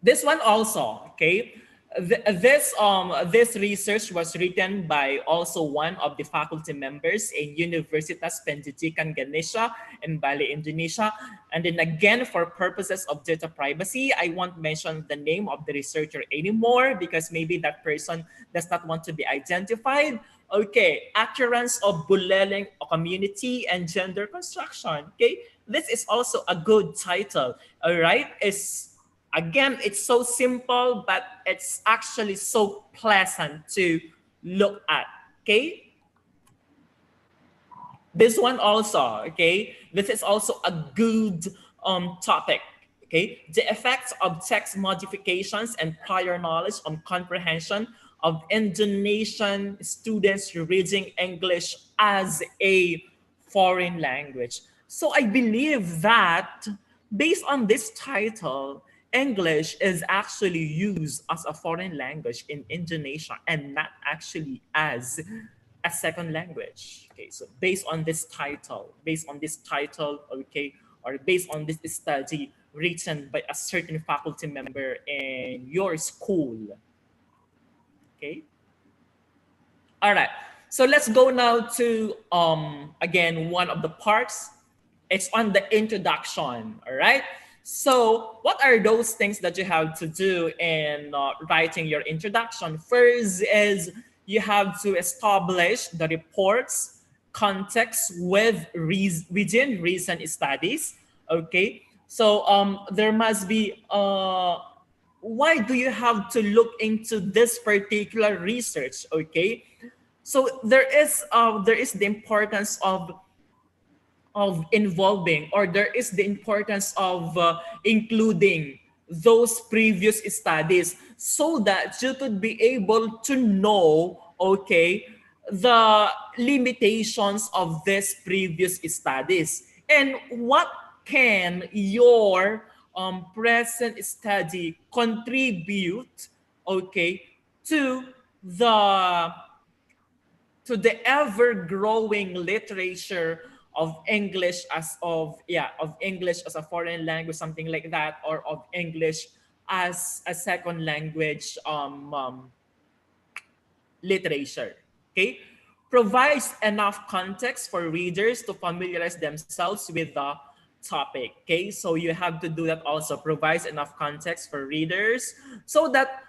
This one also, okay. This research was written by also one of the faculty members in Universitas Pendidikan Ganesha in Bali, Indonesia. And then again, for purposes of data privacy, I won't mention the name of the researcher anymore because maybe that person does not want to be identified. Okay, Occurrence of Bullying a Community and Gender Construction. Okay, this is also a good title. All right, again, it's so simple, but it's actually so pleasant to look at. Okay, this one also. Okay, this is also a good topic. Okay, the effects of text modifications and prior knowledge on comprehension of Indonesian students reading English as a foreign language. So I believe that based on this title, English is actually used as a foreign language in Indonesia and not actually as a second language. Okay, so based on this title, okay, or based on this study written by a certain faculty member in your school. Okay. All right. So let's go now to again one of the parts. It's on the introduction. All right. So what are those things that you have to do in writing your introduction? First is you have to establish the report's context within recent studies. Okay. So there must be why do you have to look into this particular research? Okay, so there is the importance of involving, or there is the importance of including those previous studies so that you could be able to know, okay, the limitations of these previous studies and what can your present study contribute, okay, to the ever-growing literature of English of English as a foreign language, something like that, or of English as a second language literature. Okay, provides enough context for readers to familiarize themselves with the topic. Okay, so you have to do that also. Provides enough context for readers so that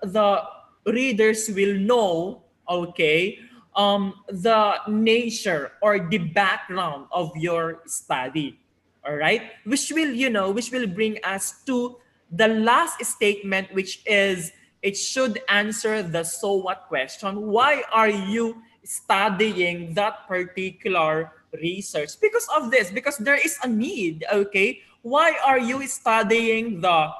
the readers will know, okay, the nature or the background of your study. All right, which will bring us to the last statement, which is it should answer the so what question. Why are you studying that particular research? Because of this, because there is a need. Okay, why are you studying the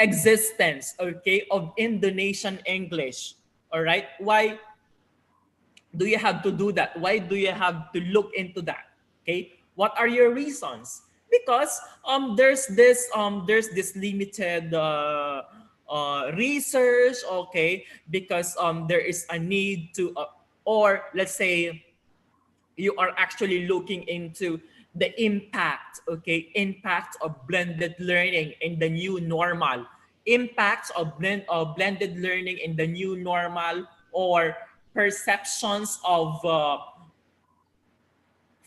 existence, okay, of Indonesian English? All right, why do you have to do that? Why do you have to look into that? Okay, what are your reasons? Because there's this limited research, okay, because there is a need to or let's say you are actually looking into the impact, okay, impact of blended learning in the new normal, impacts of blended learning in the new normal, or perceptions of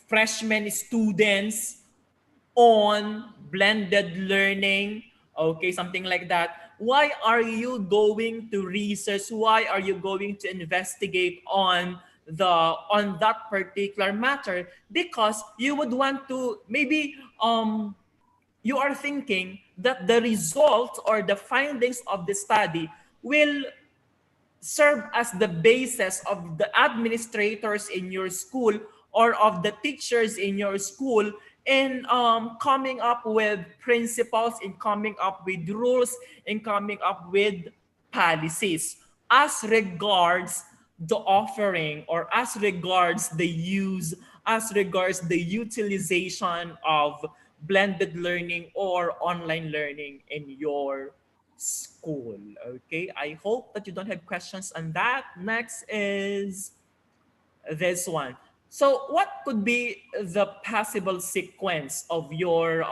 freshman students on blended learning, okay, something like that. Why are you going to research? Why are you going to investigate on that particular matter? Because you would want to maybe you are thinking that the results or the findings of the study will serve as the basis of the administrators in your school or of the teachers in your school in coming up with principles, in coming up with rules, in coming up with policies as regards the offering or as regards the use, as regards the utilization of blended learning or online learning in your school. Okay, I hope that you don't have questions on that. Next is this one. So what could be the possible sequence of your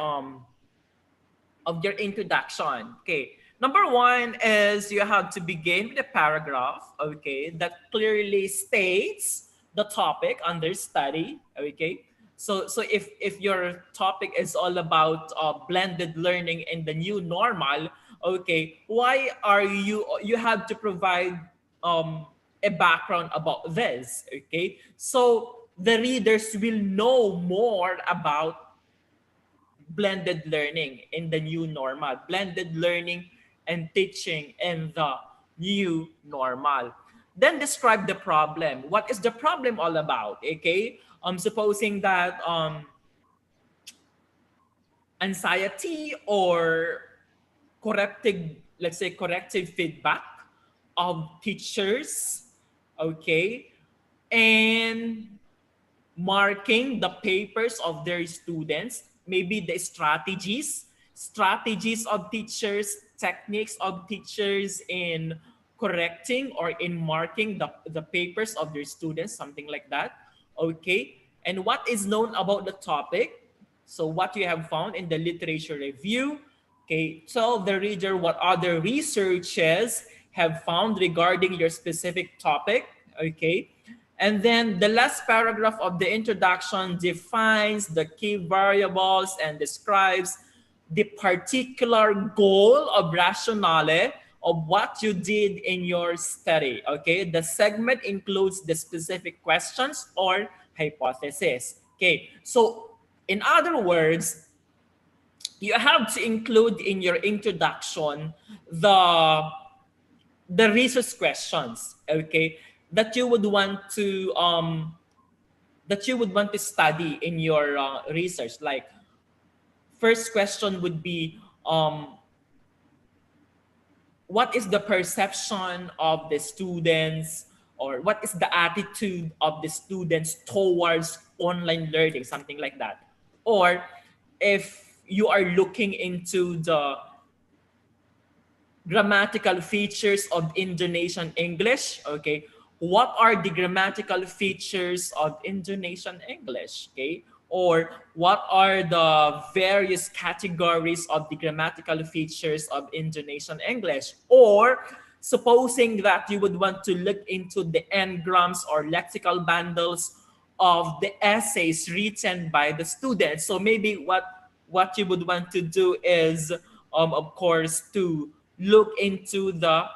introduction? Okay, number one is you have to begin with a paragraph, okay, that clearly states the topic under study. Okay, so if your topic is all about blended learning in the new normal, okay, why are you have to provide um a background about this, okay, so the readers will know more about blended learning in the new normal, blended learning and teaching in the new normal. Then describe the problem. What is the problem all about? Okay, supposing that anxiety or corrective, let's say corrective feedback of teachers, okay, and marking the papers of their students, maybe the strategies of teachers, techniques of teachers in correcting or in marking the papers of their students, something like that. Okay. And what is known about the topic? So what you have found in the literature review. Okay. Tell the reader what other researches have found regarding your specific topic. Okay. And then the last paragraph of the introduction defines the key variables and describes the particular goal of rationale of what you did in your study. Okay, the segment includes the specific questions or hypothesis. Okay, so in other words, you have to include in your introduction the research questions, okay, that you would want to study in your research. Like first question would be what is the perception of the students, or what is the attitude of the students towards online learning, something like that. Or if you are looking into the grammatical features of Indonesian English, okay, what are the grammatical features of Indonesian English, okay, or what are the various categories of the grammatical features of Indonesian English. Or supposing that you would want to look into the n-grams or lexical bundles of the essays written by the students. So maybe what you would want to do is of course to look into the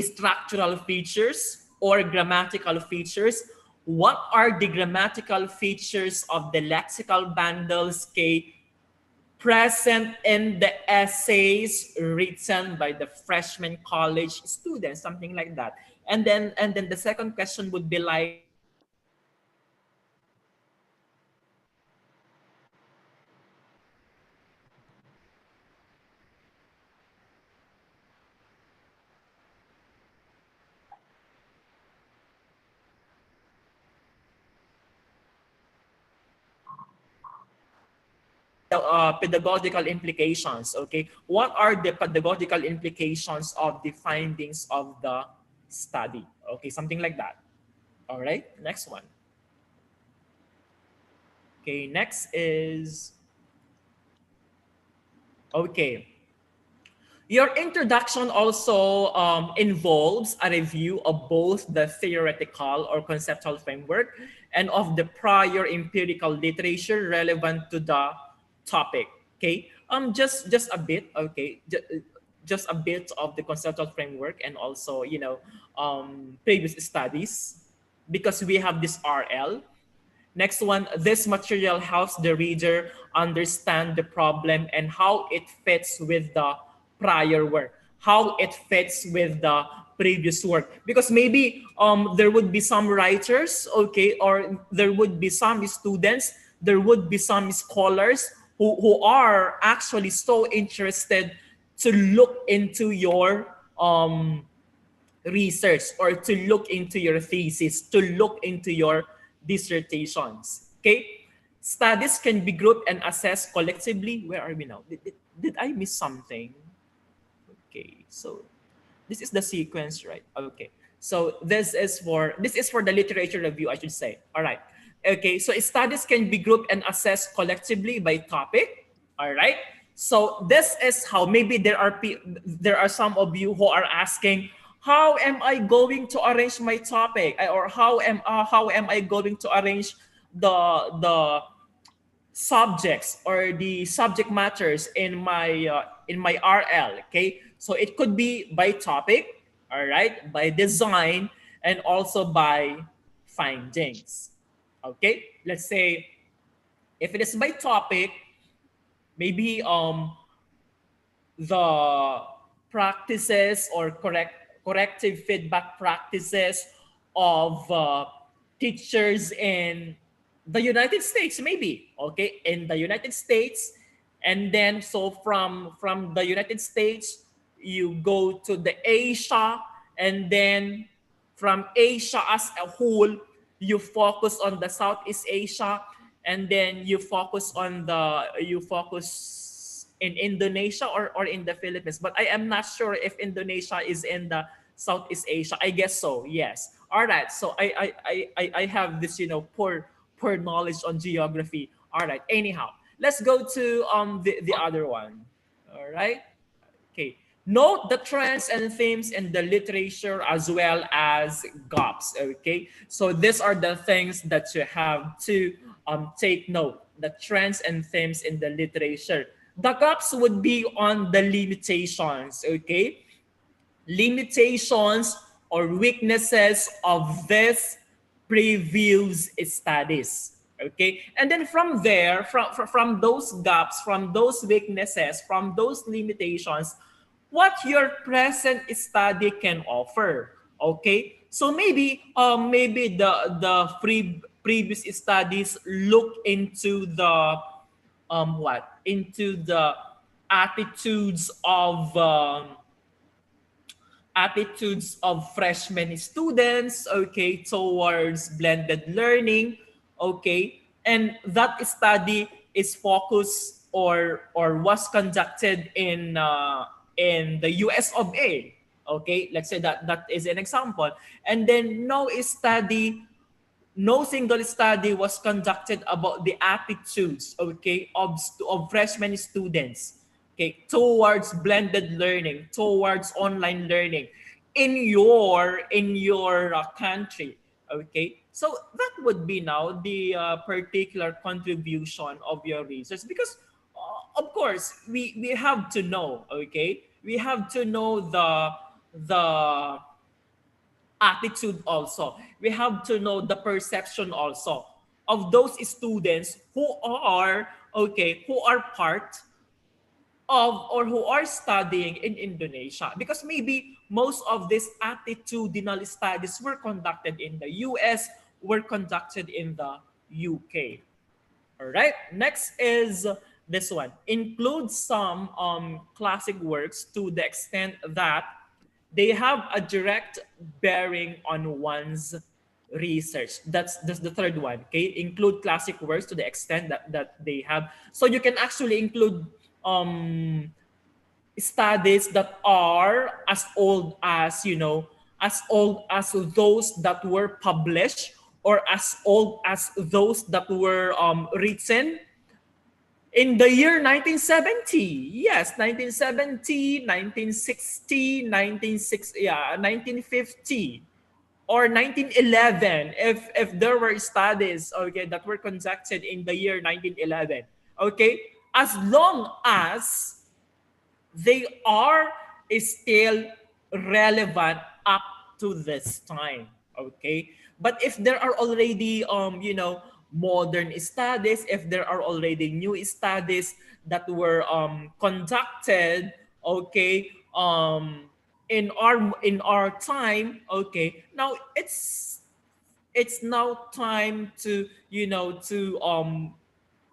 structural features or grammatical features. What are the grammatical features of the lexical bundles, okay, present in the essays written by the freshman college students, something like that. And then the second question would be like, pedagogical implications, okay? What are the pedagogical implications of the findings of the study? Okay, something like that. All right, next one. Okay, next is, okay. Your introduction also involves a review of both the theoretical or conceptual framework and of the prior empirical literature relevant to the topic. Okay, just a bit. Okay, just a bit of the conceptual framework and also previous studies, because we have this RL. Next one, this material helps the reader understand the problem and how it fits with the prior work, how it fits with the previous work. Because maybe there would be some writers, okay, or there would be some students, there would be some scholars who are actually so interested to look into your research, or to look into your thesis, to look into your dissertations. Okay, studies can be grouped and assessed collectively. Where are we now? Did I miss something? Okay, so this is the sequence, right? Okay, so this is for the literature review, I should say. All right. Okay, so studies can be grouped and assessed collectively by topic. All right. So this is how, maybe there are some of you who are asking, how am I going to arrange my topic, or how am I going to arrange the subjects or the subject matters in my RL? Okay, so it could be by topic, all right, by design, and also by findings. Okay, let's say if it is by topic, maybe the practices or corrective feedback practices of teachers in the United States, maybe, okay, in the United States. And then so from the United States you go to the Asia, and then from Asia as a whole you focus on the Southeast Asia, and then you focus in Indonesia, or in the Philippines. But I am not sure if Indonesia is in the Southeast Asia. I guess so. Yes. All right. So I have this poor knowledge on geography. All right. Anyhow, let's go to the other one. All right. Okay. Note the trends and themes in the literature as well as gaps. Okay. So these are the things that you have to take note. The trends and themes in the literature. The gaps would be on the limitations. Okay. Limitations or weaknesses of this previous studies. Okay, and then from there, from those gaps, from those weaknesses, from those limitations, what your present study can offer. Okay, so maybe the previous studies look into the what into the attitudes of freshman students, okay, towards blended learning, okay, and that study is focused or was conducted in the US of A, okay, let's say that is an example, and then no single study was conducted about the attitudes, okay, of freshman students, okay, towards blended learning, towards online learning in your country, okay. So that would be now the particular contribution of your research, because of course we have to know, okay, we have to know the attitude also. We have to know the perception also of those students who are part of or who are studying in Indonesia, because maybe most of these attitudinal studies were conducted in the US, were conducted in the UK. All right, next is this one. Include some classic works to the extent that they have a direct bearing on one's research. That's the third one. Okay, include classic works to the extent that they have. So you can actually include studies that are as old as those that were published, or as old as those that were written in the year 1970. Yes, 1970, 1960, 1960, yeah, 1950, or 1911, if there were studies, okay, that were conducted in the year 1911. Okay, as long as they are still relevant up to this time. Okay, but if there are already modern studies, if there are already new studies that were conducted, okay, in our time, okay, now it's now time to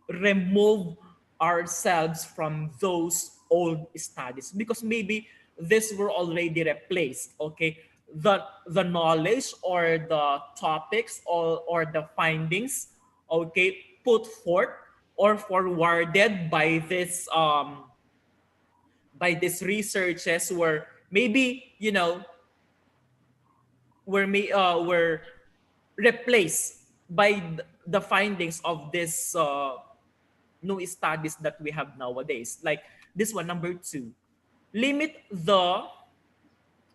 remove ourselves from those old studies, because maybe this were already replaced, okay, the knowledge or the topics or the findings, okay, put forth or forwarded by these researchers were maybe were replaced by the findings of this new studies that we have nowadays. Like this one, number 2, limit the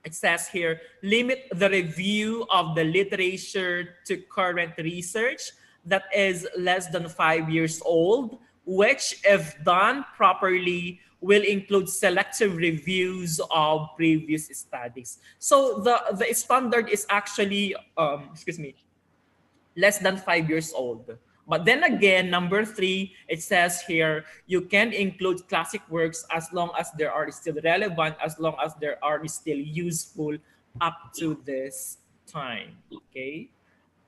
it says here, limit the review of the literature to current research that is less than 5 years old, which, if done properly, will include selective reviews of previous studies. So the standard is actually, excuse me, less than 5 years old. But then again, number 3, it says here, you can include classic works as long as they are still relevant, as long as they are still useful up to this time. Okay.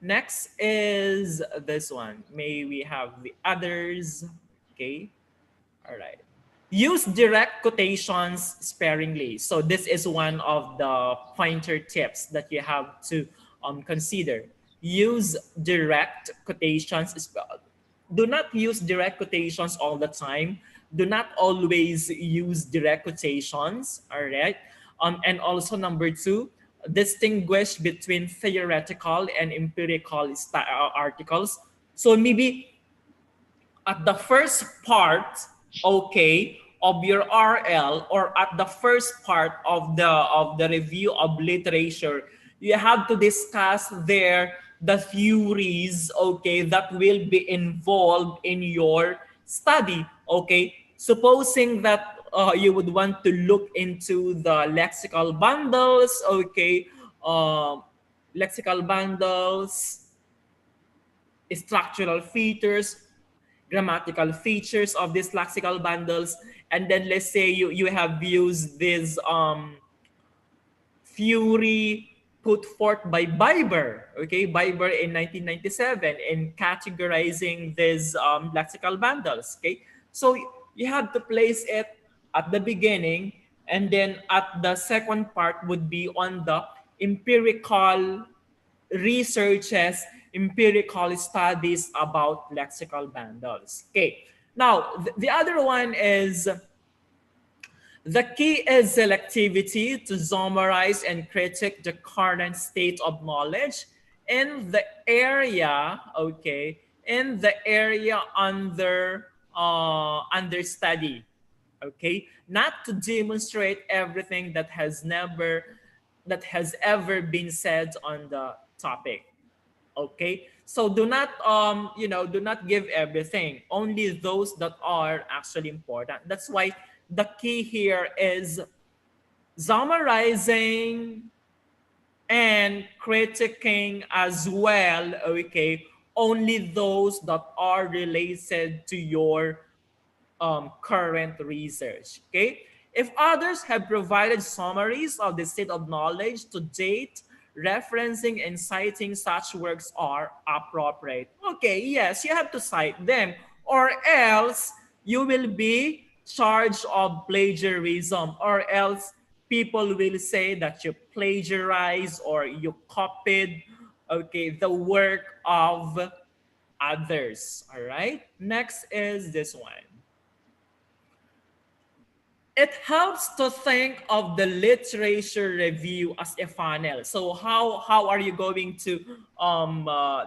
Next is this one. May we have the others? Okay. All right. Use direct quotations sparingly. So this is one of the pointer tips that you have to consider. Use direct quotations. Do not use direct quotations all the time. Do not always use direct quotations. All right. And also number 2, distinguish between theoretical and empirical articles. So maybe at the first part, okay, of your RL, or at the first part of the review of literature, you have to discuss there the theories, okay, that will be involved in your study. Okay, supposing that you would want to look into the lexical bundles, okay, lexical bundles, structural features, grammatical features of these lexical bundles, and then let's say you have used this theory put forth by Biber, okay, Biber in 1997 in categorizing these lexical bundles, okay. So you have to place it at the beginning, and then at the second part would be on the empirical researches, empirical studies about lexical bundles. Okay. Now, the other one is the key is selectivity to summarize and critique the current state of knowledge in the area, okay, in the area under study, okay, not to demonstrate everything that has ever been said on the topic. Okay, so do not do not give everything, only those that are actually important. That's why the key here is summarizing and critiquing as well, okay, only those that are related to your current research. Okay, if others have provided summaries of the state of knowledge to date, referencing and citing such works are appropriate. Okay, yes, you have to cite them, or else you will be charged of plagiarism, or else people will say that you plagiarize or you copied, okay, the work of others. All right, next is this one. It helps to think of the literature review as a funnel. So how are you going to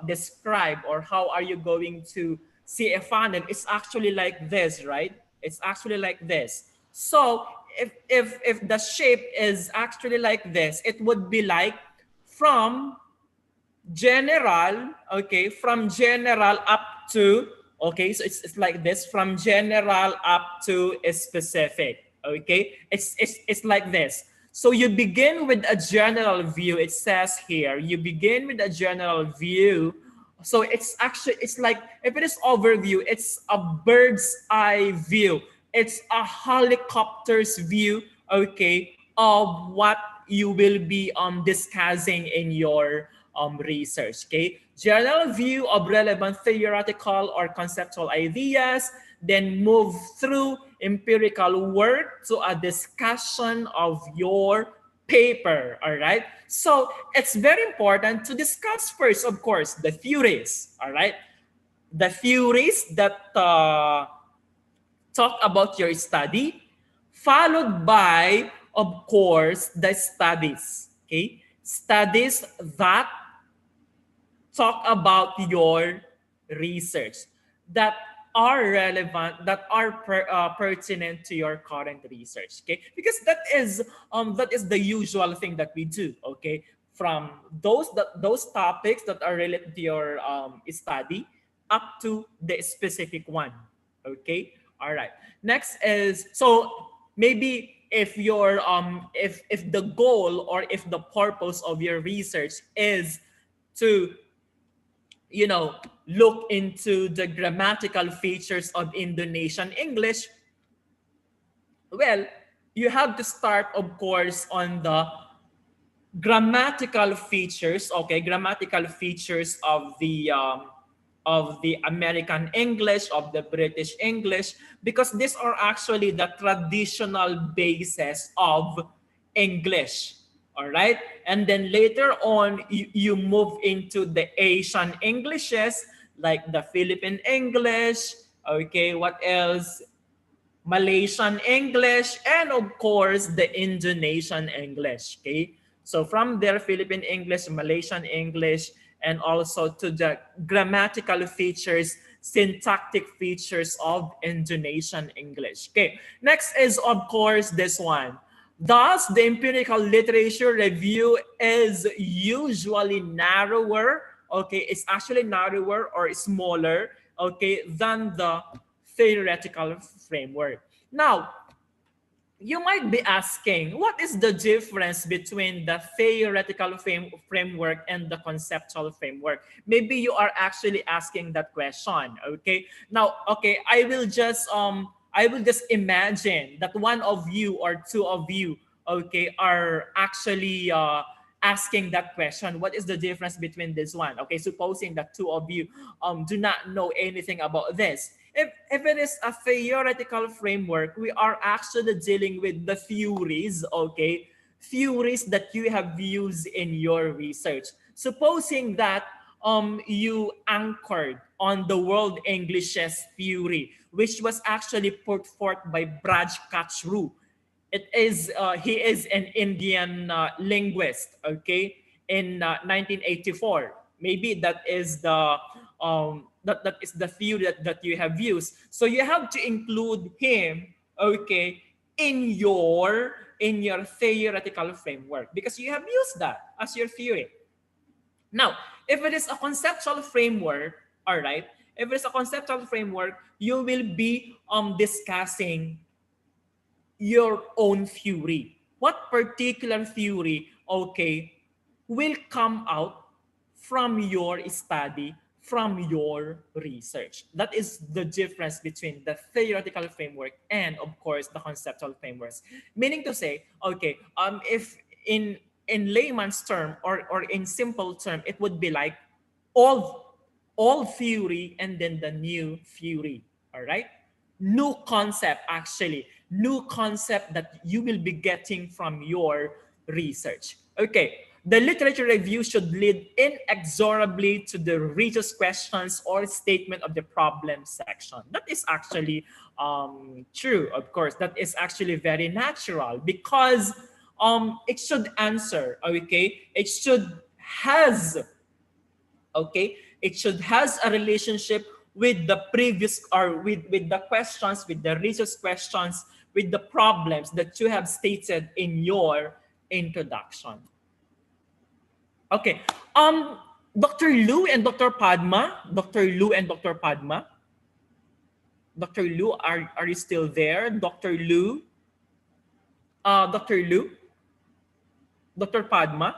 describe, or how are you going to see a funnel? It's actually like this, right? It's actually like this. So if the shape is actually like this, it would be like from general, okay, from general up to, Okay, so it's like this, from general up to specific. Okay, it's like this. So you begin with a general view. It says here, you begin with a general view. So it's actually, it's like, if it is overview, it's a bird's eye view. It's a helicopter's view, okay, of what you will be discussing in your research, okay? General view of relevant theoretical or conceptual ideas, then move through empirical work to a discussion of your paper, all right? So it's very important to discuss first, of course, the theories, all right? The theories that talk about your study, followed by, of course, the studies, okay? Studies that talk about your research, that are relevant, that are pertinent to your current research, okay? Because that is the usual thing that we do, okay? From those topics that are related to your study up to the specific one, okay? All right. Next is, so maybe if your if the goal or if the purpose of your research is to, you know, look into the grammatical features of Indonesian English, well, you have to start, of course, on the grammatical features, okay, grammatical features of the American English, of the British English, because these are actually the traditional basis of English. All right. And then later on, you move into the Asian Englishes, like the Philippine English. Okay. What else? Malaysian English, and of course, the Indonesian English. Okay. So from there, Philippine English, Malaysian English, and also to the grammatical features, syntactic features of Indonesian English. Okay. Next is, of course, this one. Thus, the empirical literature review is usually narrower, okay, it's actually narrower or smaller, okay, than the theoretical framework. Now, you might be asking, what is the difference between the theoretical framework and the conceptual framework? Maybe you are actually asking that question, okay? Now, okay, I will just imagine that one of you or two of you, okay, are actually asking that question. What is the difference between this one? Okay, supposing that two of you do not know anything about this. If it is a theoretical framework, we are actually dealing with the theories, okay? Theories that you have used in your research. Supposing that you anchored on the World English's theory, which was actually put forth by Castro. It is he is an Indian linguist, okay, in 1984. Maybe that is the that is the theory that you have used. So you have to include him, okay, in your theoretical framework because you have used that as your theory. Now, if it is a conceptual framework, all right, if it is a conceptual framework, you will be discussing your own theory. What particular theory, okay, will come out from your study, from your research. That is the difference between the theoretical framework and, of course, the conceptual frameworks. Meaning to say, okay, if in layman's term or in simple term, it would be like all theory and then the new theory. All right, new concept, actually new concept that you will be getting from your research. Okay, the literature review should lead inexorably to the religious questions or statement of the problem section. That is actually true, of course. That is actually very natural because it should answer, okay? It should has, okay? It should has a relationship with the previous or with the questions, with the research questions, with the problems that you have stated in your introduction. Okay. Dr. Lu and Dr. Padma, Dr. Lu and Dr. Padma, Dr. Lu, are you still there? Dr. Lu? Dr. Lu? Dr. Padma?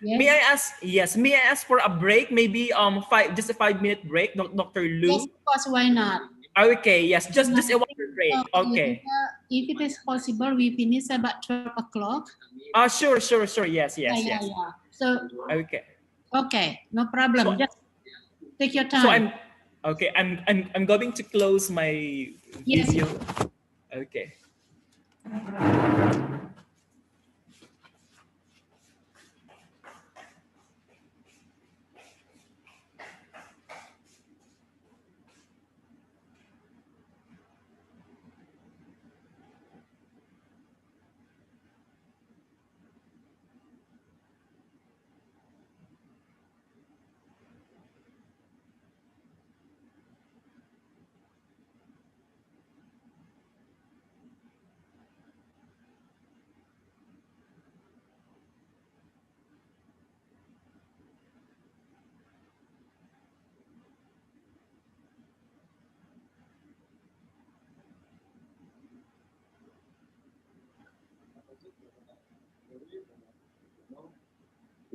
Yes. May I ask, yes, may I ask for a break? Maybe just a 5-minute break, Dr. Lu? Yes, of course, why not? Okay, yes, just a I 1 think, break. Okay. if it is possible, we finish about 12 o'clock. Sure. Yes. Yeah. So, Okay. okay, no problem. So, Just take your so time. I'm going to close my Yes. video. Okay.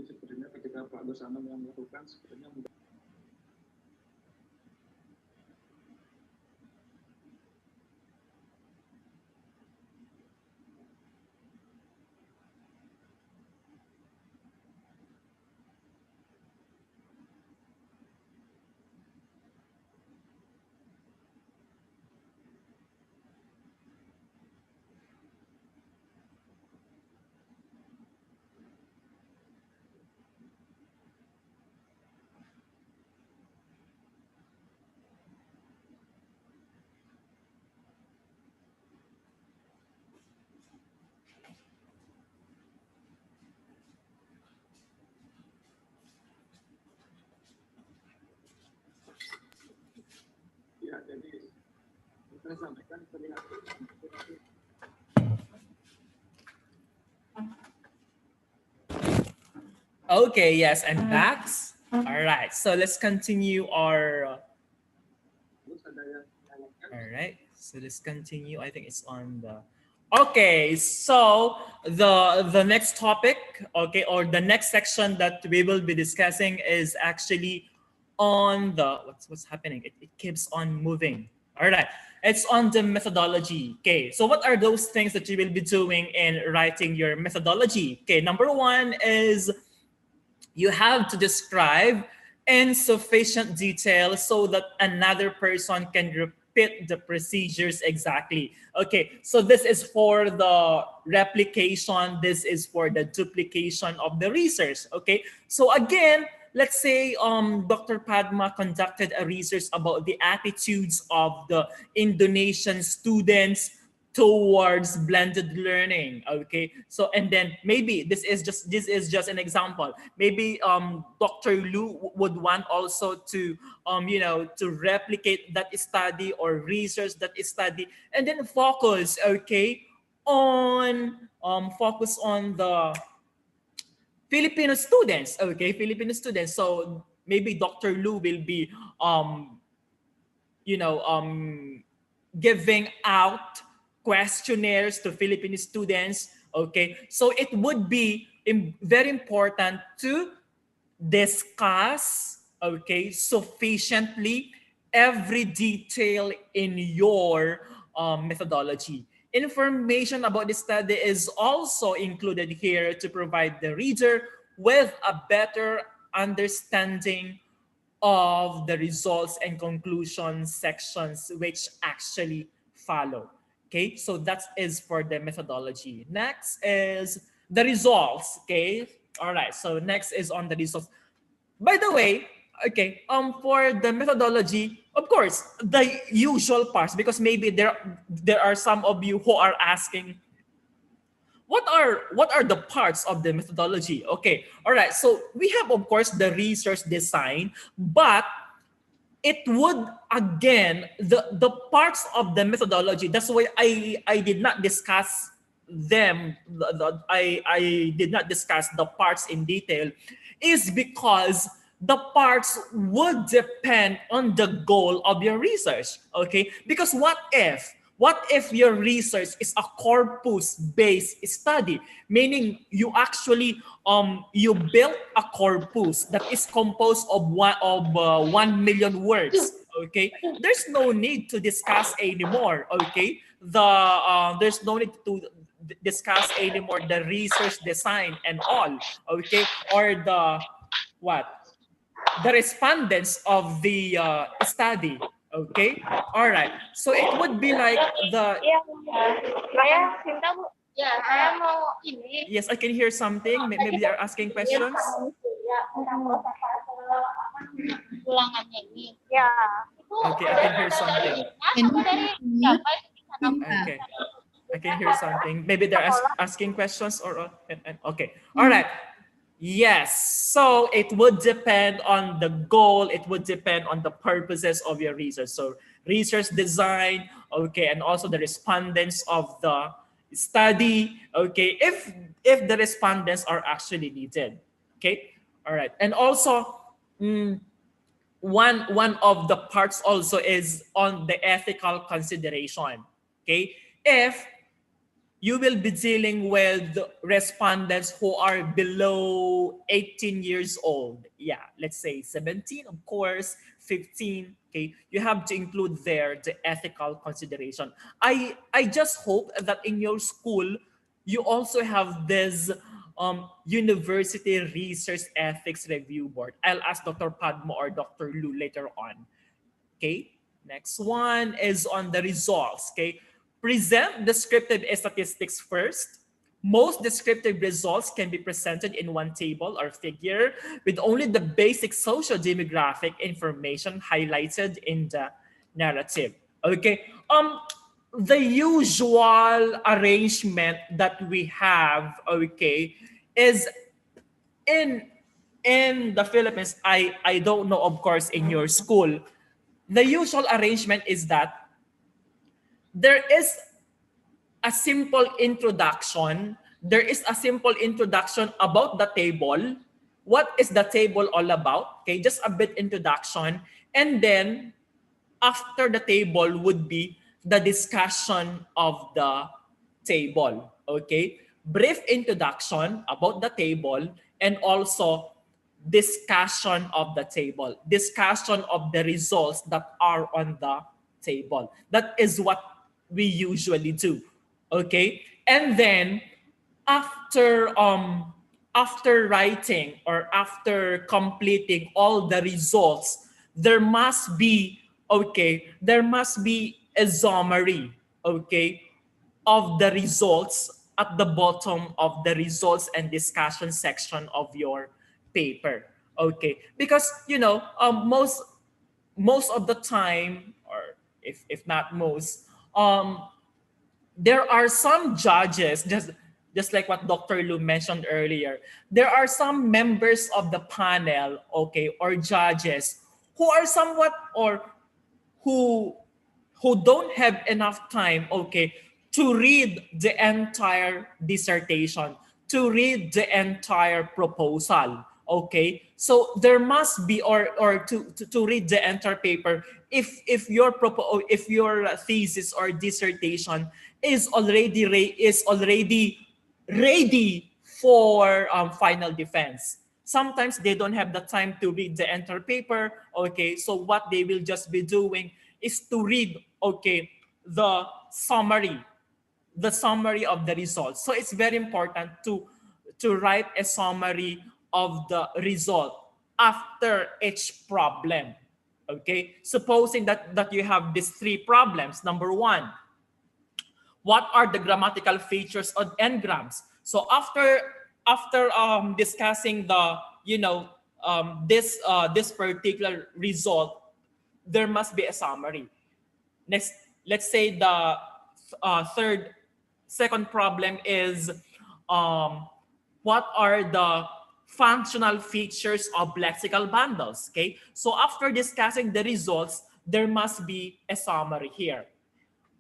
Sepertinya ketika Pak Gosano yang melakukan, sepertinya ya, jadi saya sampaikan terlihat. Okay, yes, I'm back. All right, so let's continue our. All right, so let's continue. I think it's on the. Okay, so the next topic, okay, or the next section that we will be discussing is actually on the what's happening. It keeps on moving. All right, it's on the methodology. Okay, so what are those things that you will be doing in writing your methodology? Okay, number one is you have to describe in sufficient detail so that another person can repeat the procedures exactly. Okay, so this is for the replication, this is for the duplication of the research. Okay, so again, let's say Dr. Padma conducted a research about the attitudes of the Indonesian students towards blended learning. Okay, so and then maybe this is just an example. Maybe Dr. Lu would want also to to replicate that study or research that study, and then focus, okay, on the Filipino students. Okay, Filipino students. So maybe Dr. Lu will be giving out questionnaires to Filipino students. Okay, so it would be very important to discuss, okay, sufficiently every detail in your methodology. Information about the study is also included here to provide the reader with a better understanding of the results and conclusions sections which actually follow. Okay, so that is for the methodology. Next is the results. Okay, all right, so next is on the results. By the way, okay, for the methodology, of course, the usual parts, because maybe there are some of you who are asking, what are the parts of the methodology? Okay, all right, so we have, of course, the research design, but it would, again, the parts of the methodology, that's why I did not discuss them, I did not discuss the parts in detail, is because the parts would depend on the goal of your research, okay? Because what if your research is a corpus-based study, meaning you actually you built a corpus that is composed of 1 million words, okay? There's no need to discuss anymore, okay? There's no need to discuss anymore the research design and all, okay? Or the respondents of the study, okay? All right, so it would be like the yes, I can hear something. Maybe they're asking questions. Okay, I can hear something. Okay, I can hear something. Maybe they're asking questions or okay. All right. Yes, so it would depend on the goal, it would depend on the purposes of your research. So research design, okay, and also the respondents of the study, okay, if the respondents are actually needed, okay. All right, and also one of the parts also is on the ethical consideration, okay. If you will be dealing with respondents who are below 18 years old. Yeah, let's say 17, of course, 15. Okay, you have to include there the ethical consideration. I just hope that in your school you also have this university research ethics review board. I'll ask Dr. Padmo or Dr. Lu later on. Okay, next one is on the results. Okay, present descriptive statistics first. Most descriptive results can be presented in one table or figure with only the basic social demographic information highlighted in the narrative. Okay, the usual arrangement that we have, okay, is in the Philippines. I don't know, of course, in your school. The usual arrangement is that there is a simple introduction. There is a simple introduction about the table. What is the table all about? Okay, just a bit introduction. And then after the table would be the discussion of the table. Okay, brief introduction about the table and also discussion of the table, discussion of the results that are on the table. That is what we usually do. Okay, and then after writing or after completing all the results, there must be a summary, okay, of the results at the bottom of the results and discussion section of your paper. Okay, because most of the time, or if not most, there are some judges, just like what Dr. Lu mentioned earlier, there are some members of the panel, okay, or judges who are somewhat or who don't have enough time, okay, to read the entire dissertation, to read the entire proposal, okay. So there must be or to read the entire paper if your thesis or dissertation is already ready for final defense. Sometimes they don't have the time to read the entire paper, okay. So what they will just be doing is to read, okay, the summary of the results. So it's very important to write a summary of the result after each problem. Okay, supposing that you have these three problems. Number one, what are the grammatical features of n-grams? So after discussing the this particular result, there must be a summary. Next, let's say the second problem is what are the functional features of lexical bundles. Okay, so after discussing the results, there must be a summary here.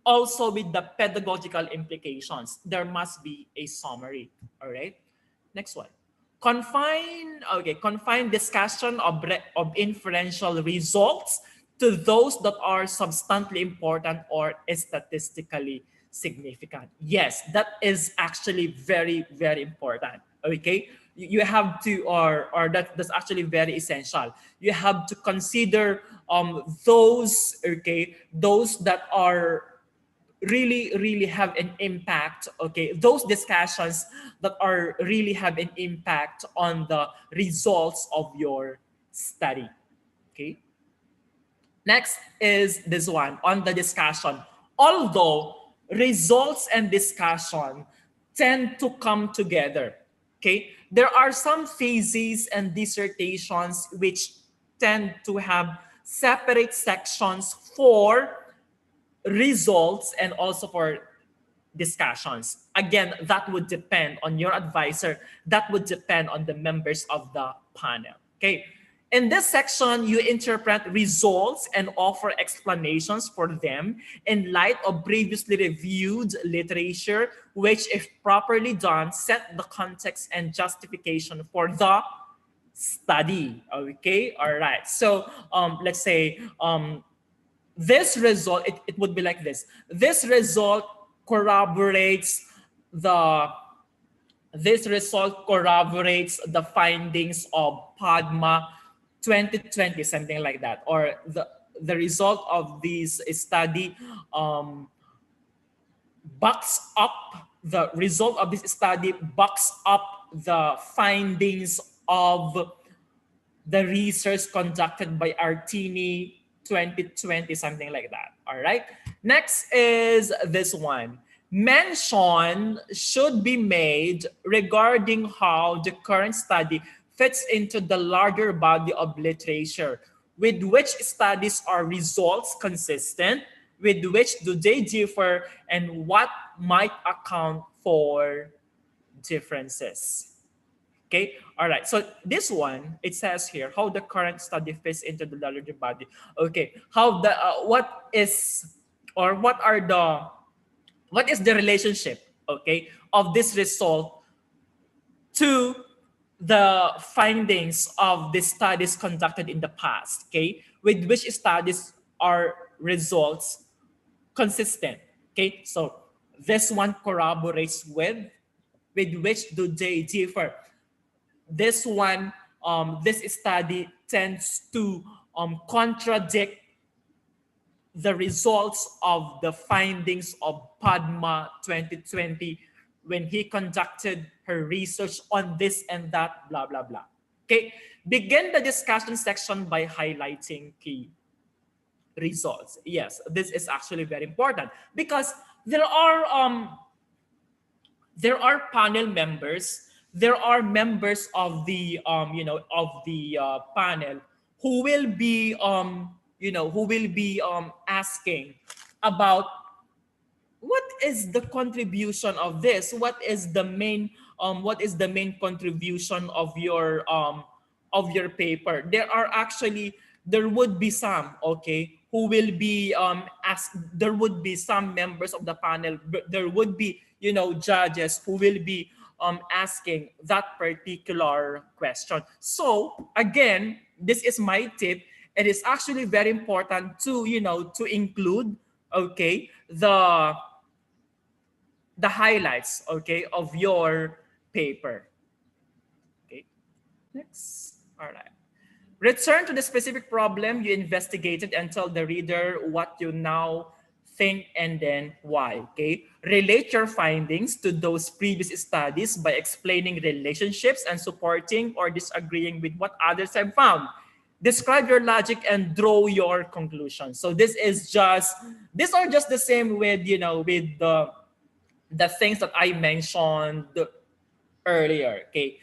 Also with the pedagogical implications, there must be a summary. All right, next one. confine discussion of inferential results to those that are substantially important or statistically significant. Yes, that is actually very, very important. Okay, you have to, or that's actually very essential. You have to consider those, those that are really have an impact. Okay, those discussions that are really have an impact on the results of your study. Okay, next is this one on the discussion. Although results and discussion tend to come together, okay, there are some theses and dissertations which tend to have separate sections for results and also for discussions. Again, that would depend on your advisor. That would depend on the members of the panel. Okay. In this section, you interpret results and offer explanations for them in light of previously reviewed literature, which, if properly done, set the context and justification for the study. Okay. All right. So let's say this result, it would be like this. This result corroborates the the findings of Padma 2020, something like that, or the result of this study backs up the result of this study backs up the findings of the research conducted by Artini 2020, something like that. All right. Next is this one. Mention should be made regarding how the current study fits into the larger body of literature. With which studies are results consistent? With which do they differ? And what might account for differences? Okay, all right. So this one, it says here how the current study fits into the larger body. Okay, how the what is the relationship, okay, of this result to the findings of the studies conducted in the past? Okay, with which studies are results consistent? Okay, so this one corroborates with which do they differ? This one, this study tends to contradict the results of the findings of Padma 2020 when he conducted her research on this and that, blah, blah, blah. Okay, begin the discussion section by highlighting key results. Yes, this is actually very important because there are panel members, there are members of the panel who will be asking about what is the contribution of this, what is the main contribution of your paper. There would be some, okay, who will be there would be some members of the panel, there would be judges who will be asking that particular question. So again, this is my tip. It is actually very important to to include, okay, the highlights, okay, of your paper. Okay, next. All right. Return to the specific problem you investigated and tell the reader what you now think and then why. Okay. Relate your findings to those previous studies by explaining relationships and supporting or disagreeing with what others have found. Describe your logic and draw your conclusions. So these are just the same with with the things that I mentioned earlier. Okay.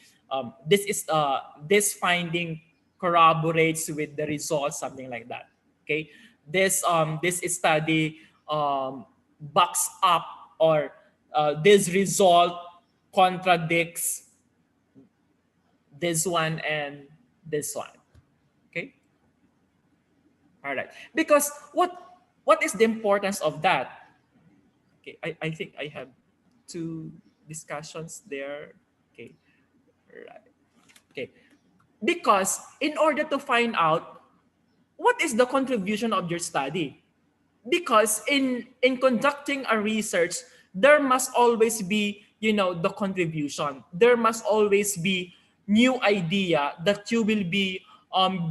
This finding corroborates with the results, something like that. Okay, this study backs up, or this result contradicts this one and this one. Okay, all right. Because what is the importance of that? Okay, I think I have two discussions there. Okay, all right. Okay, because in order to find out what is the contribution of your study, because in conducting a research, there must always be, you know, the contribution. There must always be new idea that you will be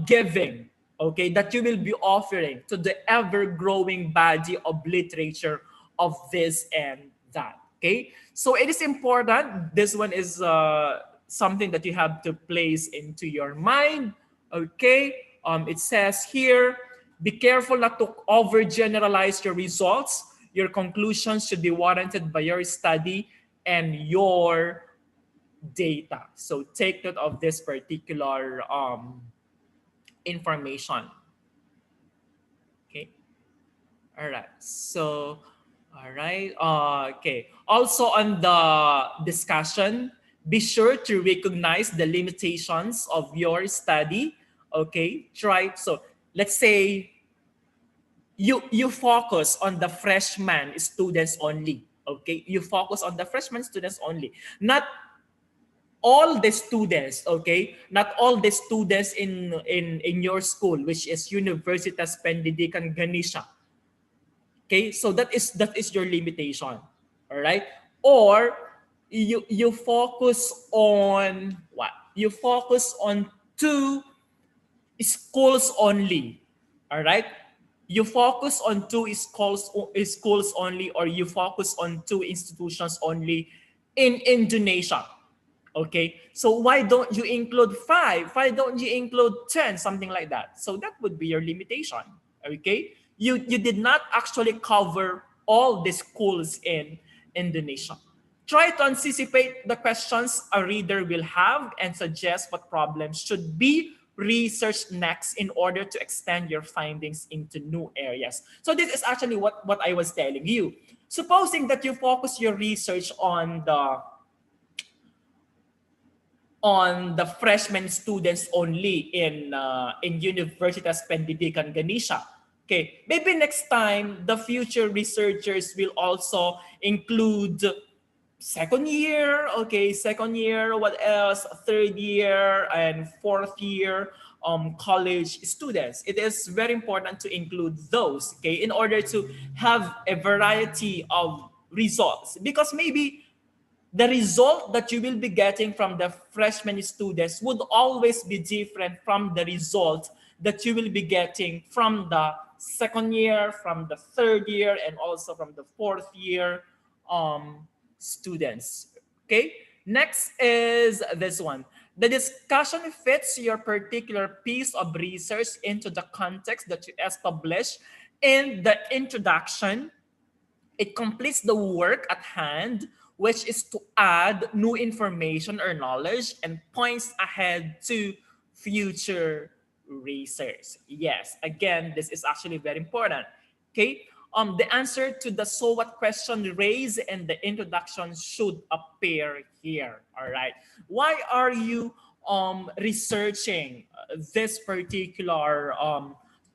giving, okay, that you will be offering to the ever growing body of literature of this and that. Okay, so it is important. This one is something that you have to place into your mind. Okay, it says here, be careful not to overgeneralize your results. Your conclusions should be warranted by your study and your data. So take note of this particular information. Okay. All right. So, all right. Okay. Also on the discussion, be sure to recognize the limitations of your study. Okay. Try. So let's say you focus on the freshman students only. Okay. You focus on the freshman students only. Not all the students, okay, not all the students in your school, which is Universitas Pendidikan Ganesha. Okay, so that is your limitation. All right, or you focus on what? You focus on two schools only. All right, you focus on two schools only, or you focus on two institutions only in Indonesia. Okay, so why don't you include 5? Why don't you include 10? Something like that. So that would be your limitation. Okay, you did not actually cover all the schools in Indonesia. Try to anticipate the questions a reader will have and suggest what problems should be researched next in order to extend your findings into new areas. So this is actually what I was telling you. Supposing that you focus your research on the freshman students only in Universitas Pendidikan Ganesha. Okay, maybe next time the future researchers will also include second year, okay, second year, what else, third year and fourth year college students. It is very important to include those, okay, in order to have a variety of results, because maybe the result that you will be getting from the freshman students would always be different from the result that you will be getting from the second year, from the third year, and also from the fourth year students. Okay, next is this one. The discussion fits your particular piece of research into the context that you establish in the introduction. It completes the work at hand, which is to add new information or knowledge and points ahead to future research. Yes, again, this is actually very important. Okay, the answer to the so what question raised in the introduction should appear here. All right, why are you researching this particular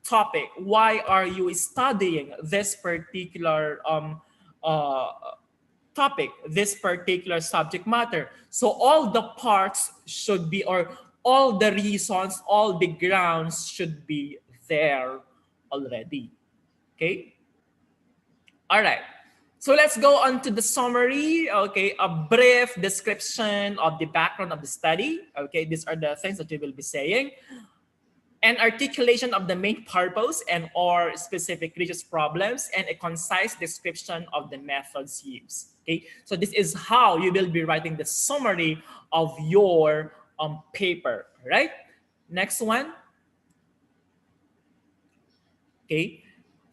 topic? Why are you studying this particular topic, this particular subject matter? So all the parts should be, or all the reasons, all the grounds should be there already. Okay. All right. So let's go on to the summary. Okay, a brief description of the background of the study. Okay, these are the things that we will be saying. An articulation of the main purpose and or specific research problems, and a concise description of the methods used. Okay, so this is how you will be writing the summary of your paper, right? Next one. Okay,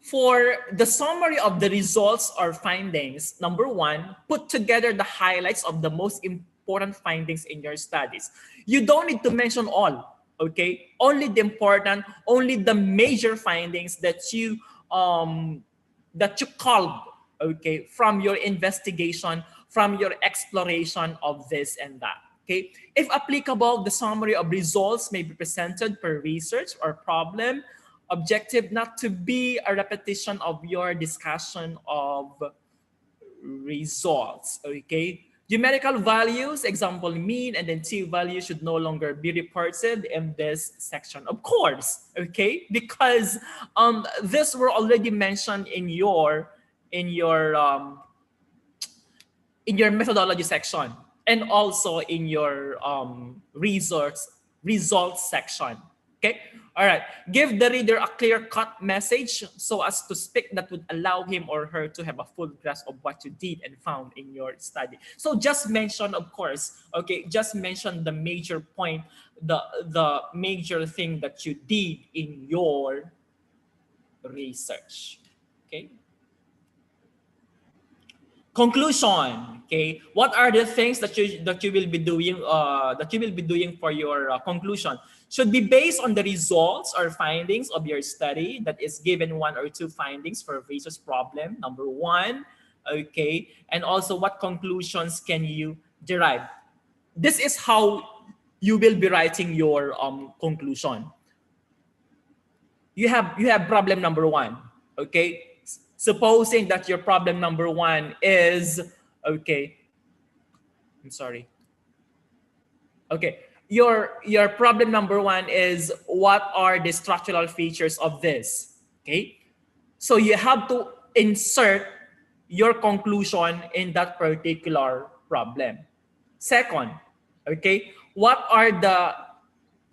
for the summary of the results or findings, number one, put together the highlights of the most important findings in your studies. You don't need to mention all. Okay, only the important, only the major findings that you called, okay, from your investigation, from your exploration of this and that. Okay, if applicable, the summary of results may be presented per research or problem. Objective not to be a repetition of your discussion of results. Okay, Numerical values, example mean, and then t-value should no longer be reported in this section. Of course, okay, because this were already mentioned in your methodology section and also in your results section. Okay, all right. Give the reader a clear-cut message so as to speak that would allow him or her to have a full grasp of what you did and found in your study. So just mention, of course, okay, just mention the major point, the major thing that you did in your research. Okay. Conclusion. Okay, what are the things that you will be doing for your conclusion? Should be based on the results or findings of your study that is given 1 or 2 findings for research problem. Number 1. Okay, and also what conclusions can you derive? This is how you will be writing your conclusion. You have problem number 1. Okay. Supposing that your problem number 1 is, okay, I'm sorry. Okay, your problem number 1 is what are the structural features of this? Okay, so you have to insert your conclusion in that particular problem. Second, okay, what are the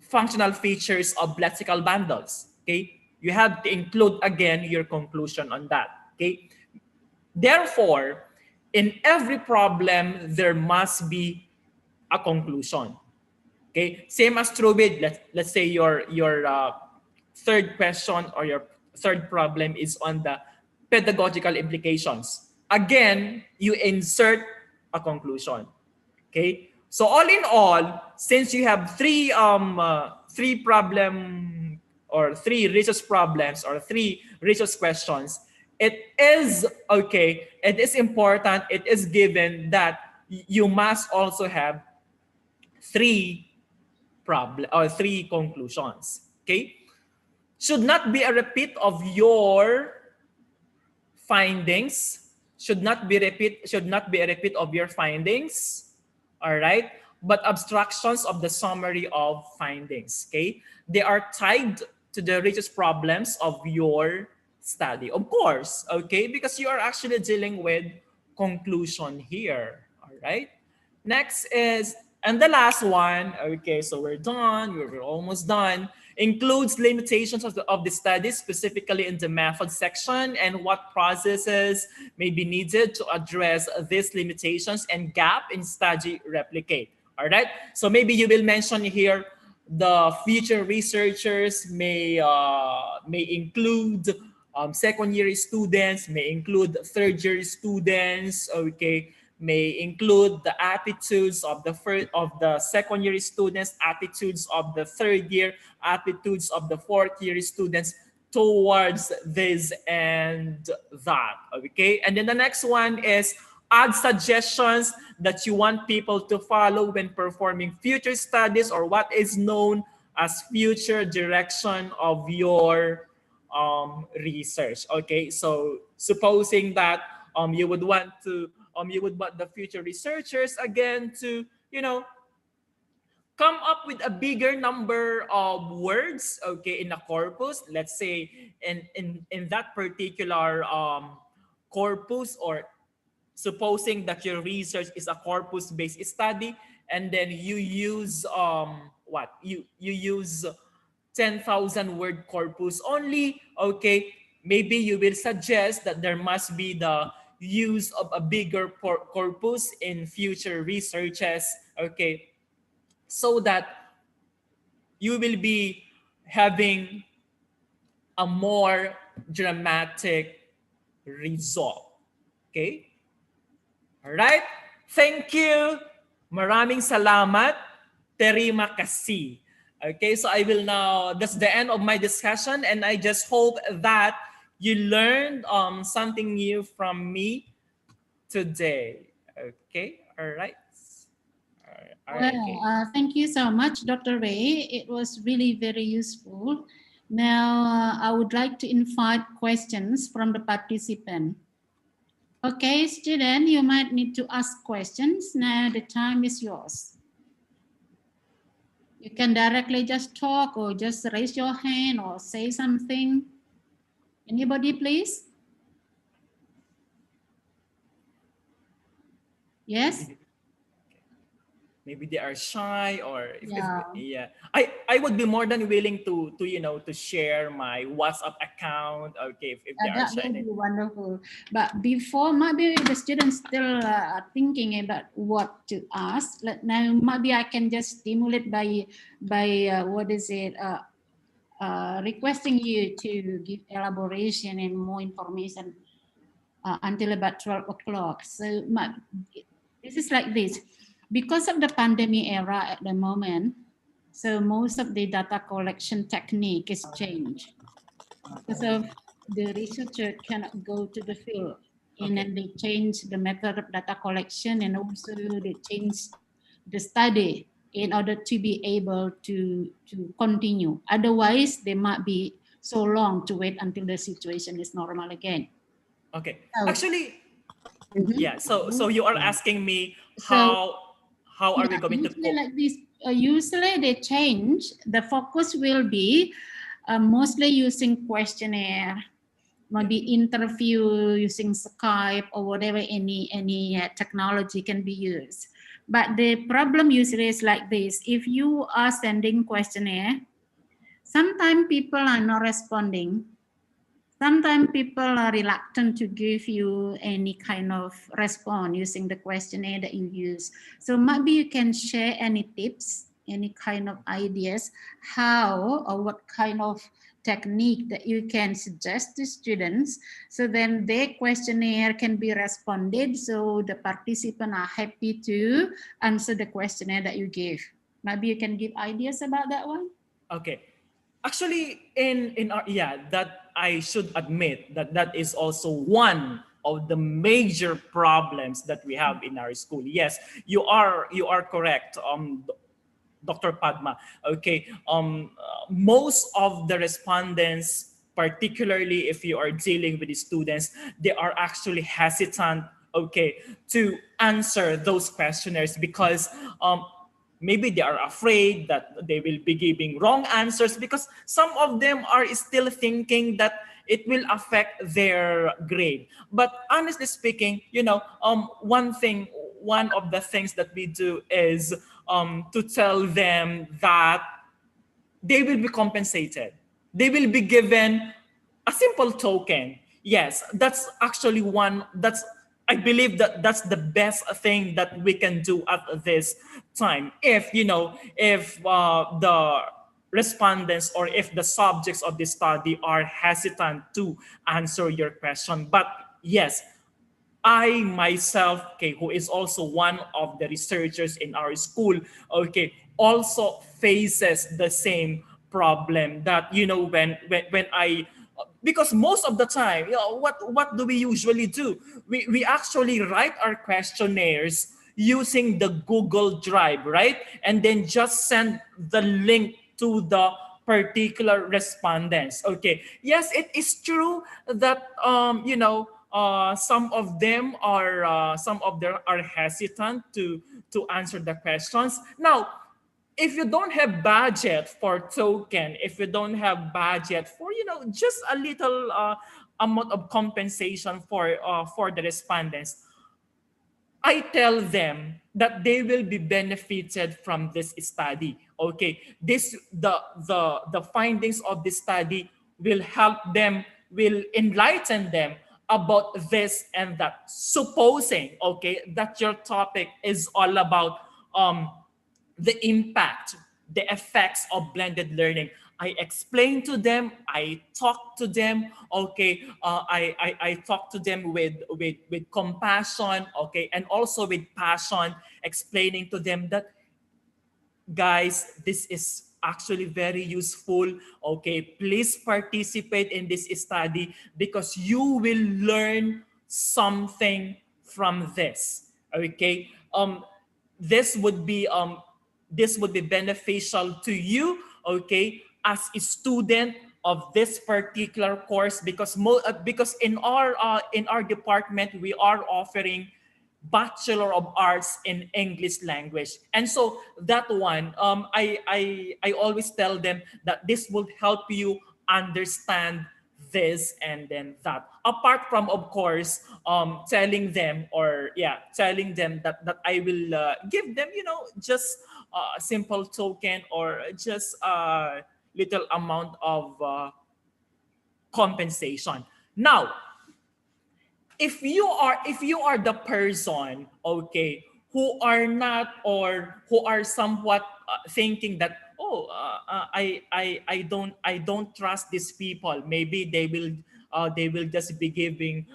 functional features of lexical bundles? Okay, you have to include again your conclusion on that. Okay, therefore, in every problem there must be a conclusion. Okay, same as true with let's say your third question or your third problem is on the pedagogical implications. Again, you insert a conclusion. Okay, so all in all, since you have three problem or 3 research problems or 3 research questions, it is okay, it is important, it is given that you must also have 3 problem or 3 conclusions. Okay, should not be a repeat of your findings, should not be a repeat of your findings. All right, but abstractions of the summary of findings. Okay, they are tied to the research problems of your study, of course. Okay, because you are actually dealing with conclusion here. All right, next is, and the last one, okay, so we're done, we're almost done, includes limitations of the study, specifically in the method section, and what processes may be needed to address these limitations and gap in study replicate. All right, so maybe you will mention here the future researchers may include second-year students, may include third-year students, okay, may include the attitudes of the second-year students, attitudes of the third year, attitudes of the fourth-year students towards this and that. Okay, and then the next one is add suggestions that you want people to follow when performing future studies, or what is known as future direction of your research. Okay, so supposing that you would want the future researchers again to, you know, come up with a bigger number of words, okay, in a corpus. Let's say in that particular corpus, or supposing that your research is a corpus-based study, and then you use you use 10,000 word corpus only. Okay, maybe you will suggest that there must be the use of a bigger corpus in future researches. Okay, so that you will be having a more dramatic result. Okay? All right? Thank you. Maraming salamat. Terima kasih. Okay, so I will now, that's the end of my discussion, and I just hope that you learned something new from me today. Okay, all right. All right, Well, okay. thank you so much, Dr. Ray. It was really very useful. Now, I would like to invite questions from the participant. Okay, student, you might need to ask questions. Now the time is yours. You can directly just talk or just raise your hand or say something. Anybody, please? Yes? Maybe they are shy, or Yeah. yeah, I would be more than willing to to share my WhatsApp account, okay, if they are That shy. will be wonderful. But before, maybe the students still are thinking about what to ask. Now, maybe I can just stimulate by requesting you to give elaboration and more information until about 12 o'clock. So this is like this. Because of the pandemic era at the moment, so most of the data collection technique is changed. Because of the researcher cannot go to the field, and then they change the method of data collection, and also they change the study in order to be able to continue. Otherwise, they might be so long to wait until the situation is normal again. Okay, So, actually, yeah. So you are asking me so how are we yeah, going to usually cope? like this. Usually they change. The focus will be mostly using questionnaire, maybe interview using Skype or whatever any technology can be used. But the problem usually is like this: if you are sending questionnaire, sometimes people are not responding. Sometimes people are reluctant to give you any kind of response using the questionnaire that you use. So maybe you can share any tips, any kind of ideas, how or what kind of technique that you can suggest to students, so then their questionnaire can be responded, so the participants are happy to answer the questionnaire that you give. Maybe you can give ideas about that one. Okay. Actually, in our, yeah, that I should admit that that is also one of the major problems that we have in our school. Yes, you are correct, Dr. Padma. Okay, most of the respondents, particularly if you are dealing with the students, they are actually hesitant, okay, to answer those questionnaires because maybe they are afraid that they will be giving wrong answers, because some of them are still thinking that it will affect their grade. But honestly speaking, one of the things that we do is to tell them that they will be compensated. They will be given a simple token. Yes, that's actually one. I believe that that's the best thing that we can do at this time. If the respondents or if the subjects of the study are hesitant to answer your question. But yes, I myself, okay, who is also one of the researchers in our school, okay, also faces the same problem that when I, because most of the time, what do we usually do? We actually write our questionnaires using the Google Drive, right? And then just send the link to the particular respondents. Okay. Yes, it is true that some of them are hesitant to answer the questions. Now, if you don't have budget for token, if you don't have budget for just a little amount of compensation for the respondents, I tell them that they will be benefited from this study. Okay, the findings of this study will help them, will enlighten them about this and that. Supposing, okay, that your topic is all about the impact, the effects of blended learning. I explain to them, I talk to them, okay, I talk to them with compassion, okay, and also with passion, explaining to them that, guys, this is actually very useful, okay, please participate in this study because you will learn something from this, okay. This would be beneficial to you, okay, as a student, of this particular course, because because in our department we are offering Bachelor of Arts in English language. And so that one, I always tell them that this will help you understand this and then that. Apart from, of course, telling them, or yeah, telling them that I will give them, you know, just a simple token or just a little amount of compensation. Now, if you are the person, okay, who are not, or who are somewhat thinking that, oh, I don't trust these people, maybe they will just be giving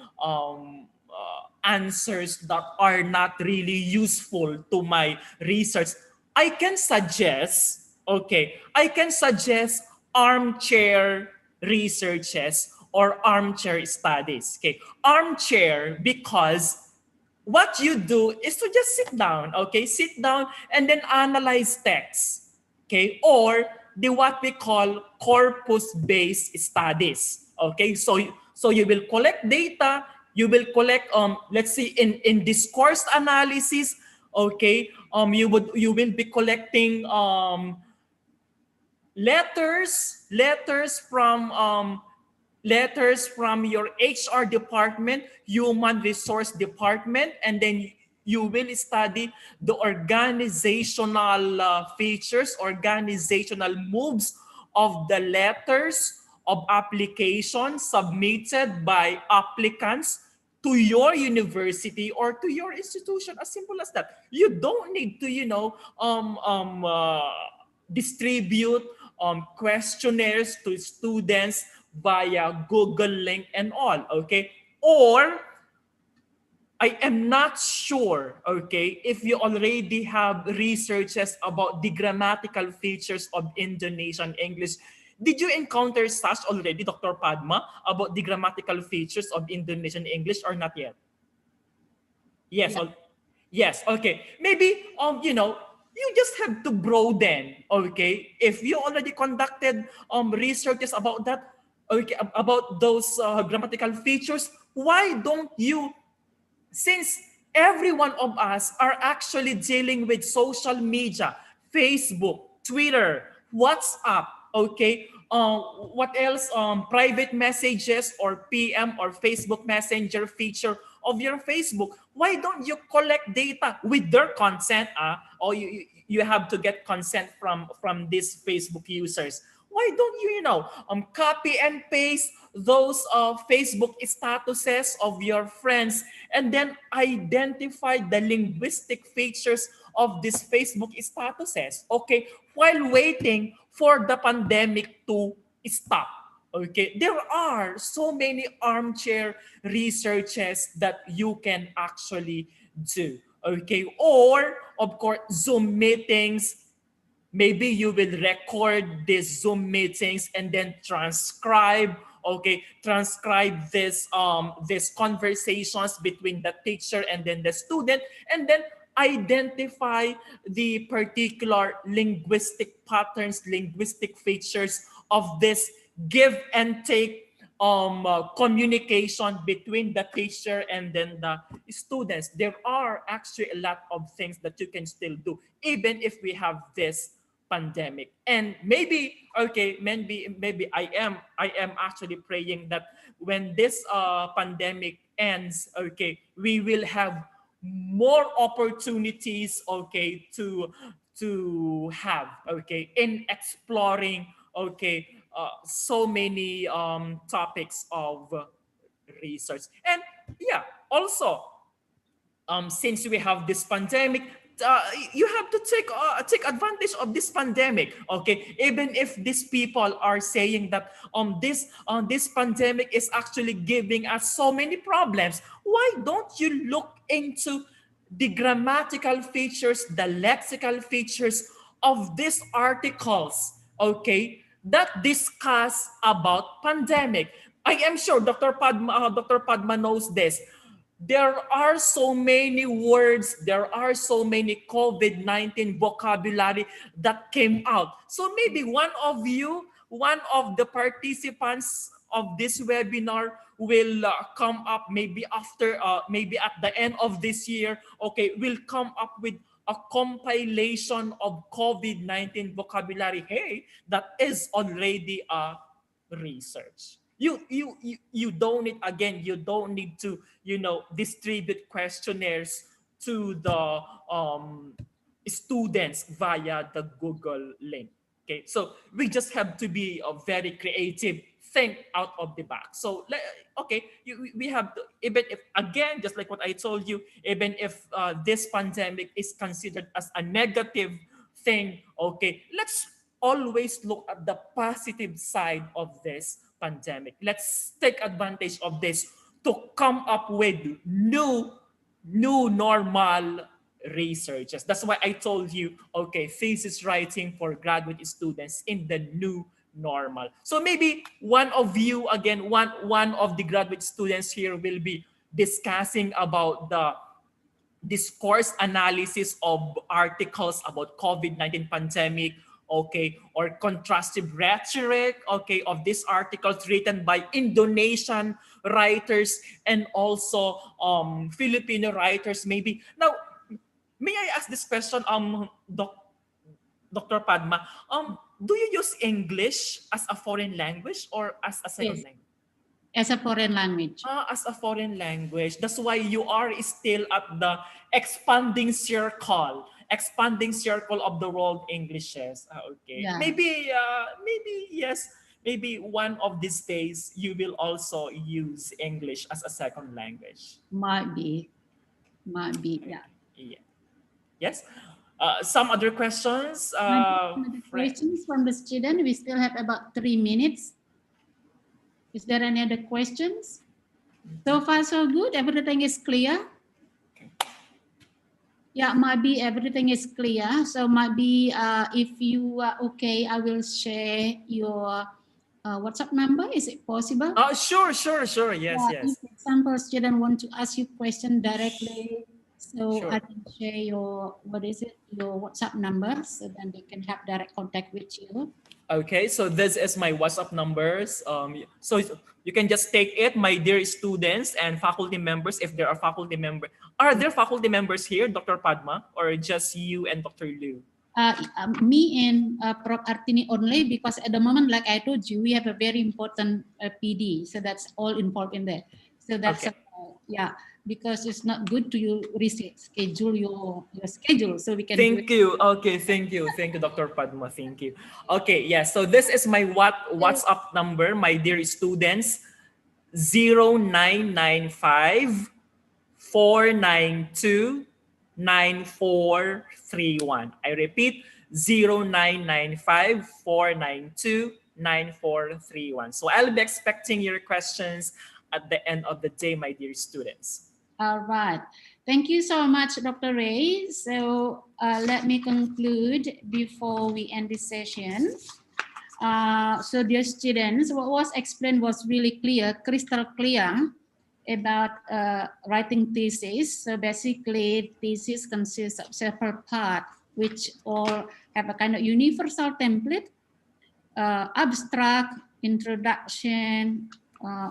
answers that are not really useful to my research, I can suggest, okay, I can suggest armchair researches or armchair studies. Okay, armchair, because what you do is to just sit down, okay, sit down and then analyze text, okay, or the what we call corpus-based studies, okay. So you will collect data, you will collect let's see, in discourse analysis, okay, you will be collecting letters from your HR department, human resource department, and then you will study the organizational features, organizational moves of the letters of application submitted by applicants to your university or to your institution. As simple as that. You don't need to, distribute questionnaires to students via Google link and all, okay? Or I am not sure, okay, if you already have researches about the grammatical features of Indonesian English. Did you encounter such already, Dr. Padma, about the grammatical features of Indonesian English, or not yet? Yes. Yeah. Yes. Okay. Maybe you just have to broaden. Okay. If you already conducted researches about that, okay, about those grammatical features, why don't you, since every one of us are actually dealing with social media, Facebook, Twitter, WhatsApp, okay, what else, private messages or PM or Facebook Messenger feature of your Facebook, why don't you collect data with their consent, or you have to get consent from these Facebook users? Why don't you, copy and paste those Facebook statuses of your friends, and then identify the linguistic features of these Facebook statuses, okay, while waiting for the pandemic to stop. Okay, there are so many armchair researches that you can actually do. Okay, or of course, Zoom meetings. Maybe you will record these Zoom meetings and then transcribe, okay, transcribe this conversations between the teacher and then the student, and then identify the particular linguistic patterns, linguistic features of this give and take communication between the teacher and then the students. There are actually a lot of things that you can still do even if we have this pandemic. And maybe, okay, maybe I am actually praying that when this pandemic ends, okay, we will have more opportunities, okay, to have, okay, in exploring, okay, so many topics of research. And yeah, also, since we have this pandemic, you have to take advantage of this pandemic. Okay, even if these people are saying that this pandemic is actually giving us so many problems, why don't you look into the grammatical features, the lexical features of these articles? Okay, that discuss about pandemic. I am sure Dr. Padma knows this. There are so many words, there are so many COVID-19 vocabulary that came out. So maybe one of you one of the participants of this webinar will come up maybe after, maybe at the end of this year, okay, will come up with a compilation of COVID-19 vocabulary. Hey, that is already a research. You don't need, again, you don't need to, distribute questionnaires to the students via the Google link. Okay, so we just have to be very creative, think out of the box. So okay, we have to, even if, again, just like what I told you, even if this pandemic is considered as a negative thing, okay, let's always look at the positive side of this pandemic. Let's take advantage of this to come up with new normal researches. That's why I told you, okay, thesis writing for graduate students in the new normal. So maybe one of you, again, one of the graduate students here will be discussing about the discourse analysis of articles about COVID-19 pandemic, okay, or contrastive rhetoric, okay, of these articles written by Indonesian writers and also Filipino writers maybe. Now, may I ask this question, Dr. Padma? Do you use English as a foreign language or as a second Yes, language? as a foreign language. As a foreign language. That's why you are still at the expanding circle of the world Englishes. Okay. Yeah, Maybe yes. Maybe one of these days you will also use English as a second language. might be, yeah. Yeah. Yes. Some other questions, Another Fred? questions from the student. We still have about 3 minutes. Is there any other questions? So far, so good. Everything is clear. Yeah, might be everything is clear. So might be if you are okay, I will share your WhatsApp number. Is it possible? Sure. Yes, Yeah, yes. if, for example, student want to ask you question directly, so Sure. I can share your, your WhatsApp number, so then they can have direct contact with you. Okay, so this is my WhatsApp numbers. So you can just take it, my dear students and faculty members, if there are faculty members. Are there faculty members here, Dr. Padma, or just you and Dr. Liu? Me and Prof. Artini only, because at the moment, like I told you, we have a very important PD, so that's all involved in there. So that's Okay. yeah, because it's not good to you schedule your schedule, so we can. Thank you. Okay, thank you, Dr. Padma. Thank you. Okay, yeah. So this is my WhatsApp number, my dear students. 0995 492 9431. I repeat, 0995 492 9431. So I'll be expecting your questions at the end of the day, my dear students. All right. Thank you so much, Dr. Ray. So let me conclude before we end this session. So dear students, what was explained was really clear, crystal clear about writing thesis. So basically, thesis consists of several parts, which all have a kind of universal template, abstract, introduction,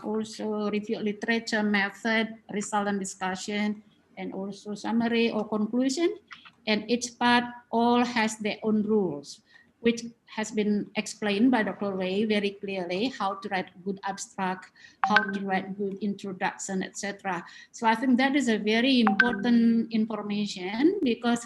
also review literature, method, result and discussion, and also summary or conclusion. And each part all has their own rules, which has been explained by Dr. Ray very clearly, how to write good abstract, how to write good introduction, etc. So I think that is a very important information, because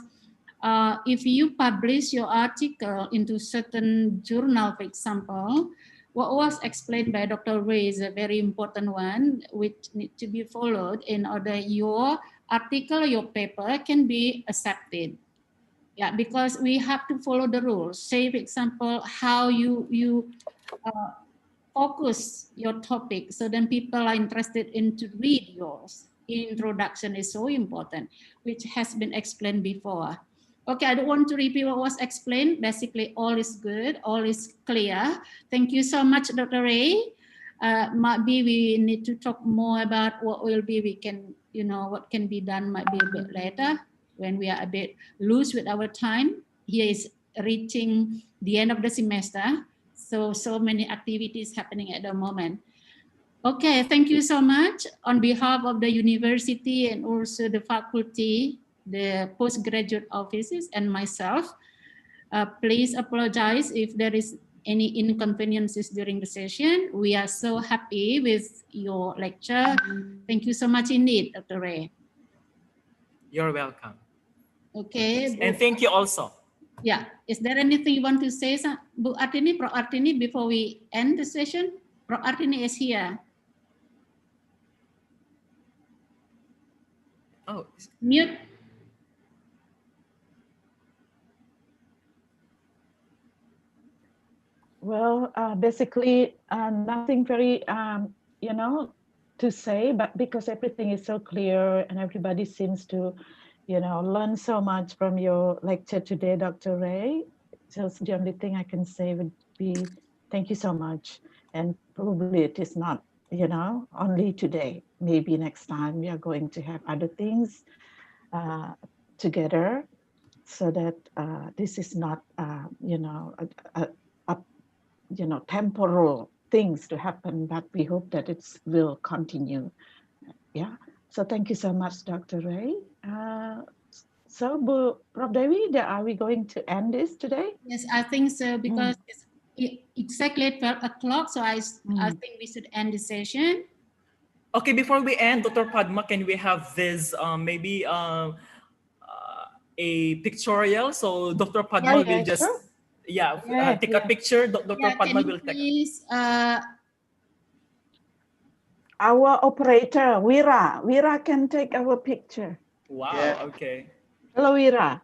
if you publish your article into certain journal, for example, what was explained by Dr. Ray is a very important one, which need to be followed in order your article, your paper can be accepted. Yeah, because we have to follow the rules. Say, for example, how you focus your topic, so then people are interested in to read yours. Introduction is so important, which has been explained before. Okay, I don't want to repeat what was explained. Basically, all is good, all is clear. Thank you so much, Dr. Ray. Maybe we need to talk more about what will be, we can, what can be done might be a bit later, when we are a bit loose with our time. Here is reaching the end of the semester. So many activities happening at the moment. Okay, thank you so much. On behalf of the university and also the faculty, the postgraduate offices, and myself, please apologize if there is any inconveniences during the session. We are so happy with your lecture. Thank you so much indeed, Dr. Ray. You're welcome. Okay. And thank you also. Yeah. Is there anything you want to say, Bu Artini, Pro Artini, before we end the session? Pro Artini is here. Oh. Mute. Well, basically, nothing very, to say, but because everything is so clear and everybody seems to, learn so much from your lecture today, Dr. Ray. Just the only thing I can say would be thank you so much. And probably it is not, only today. Maybe next time we are going to have other things together so that this is not, temporal things to happen, but we hope that it will continue. Yeah. So thank you so much, Dr. Ray. So, Prof. Devi, are we going to end this today? Yes, I think so, because it's exactly 12 o'clock. So I think we should end the session. Okay, before we end, Dr. Padma, can we have this maybe a pictorial? So Dr. Padma will just take a picture. Dr. Padma will take. Please, our operator Wira can take our picture. Wow. Okay. Hello, Wira.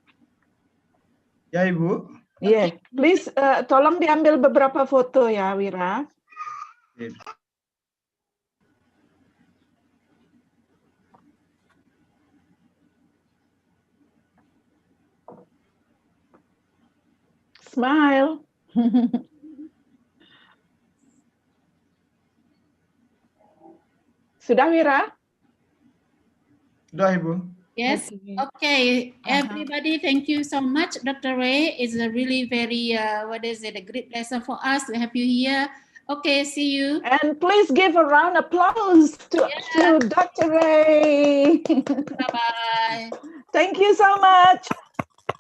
Ya, Ibu. Yeah, please tolong diambil beberapa foto ya, Wira. Smile. Sudah, Wira? Sudah, Ibu. Yes. Okay. Everybody, thank you so much, Dr. Ray. It's a really very, a great pleasure for us to have you here. Okay, see you. And please give a round of applause to Dr. Ray. Bye-bye. Thank you so much.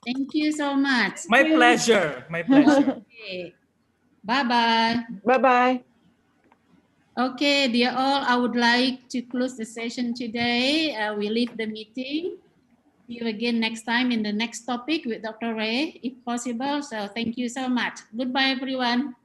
Thank you so much. My pleasure. My pleasure. Okay. Bye-bye. Bye-bye. Okay, dear all, I would like to close the session today. We leave the meeting. See you again next time in the next topic with Dr. Ray, if possible. So thank you so much. Goodbye, everyone.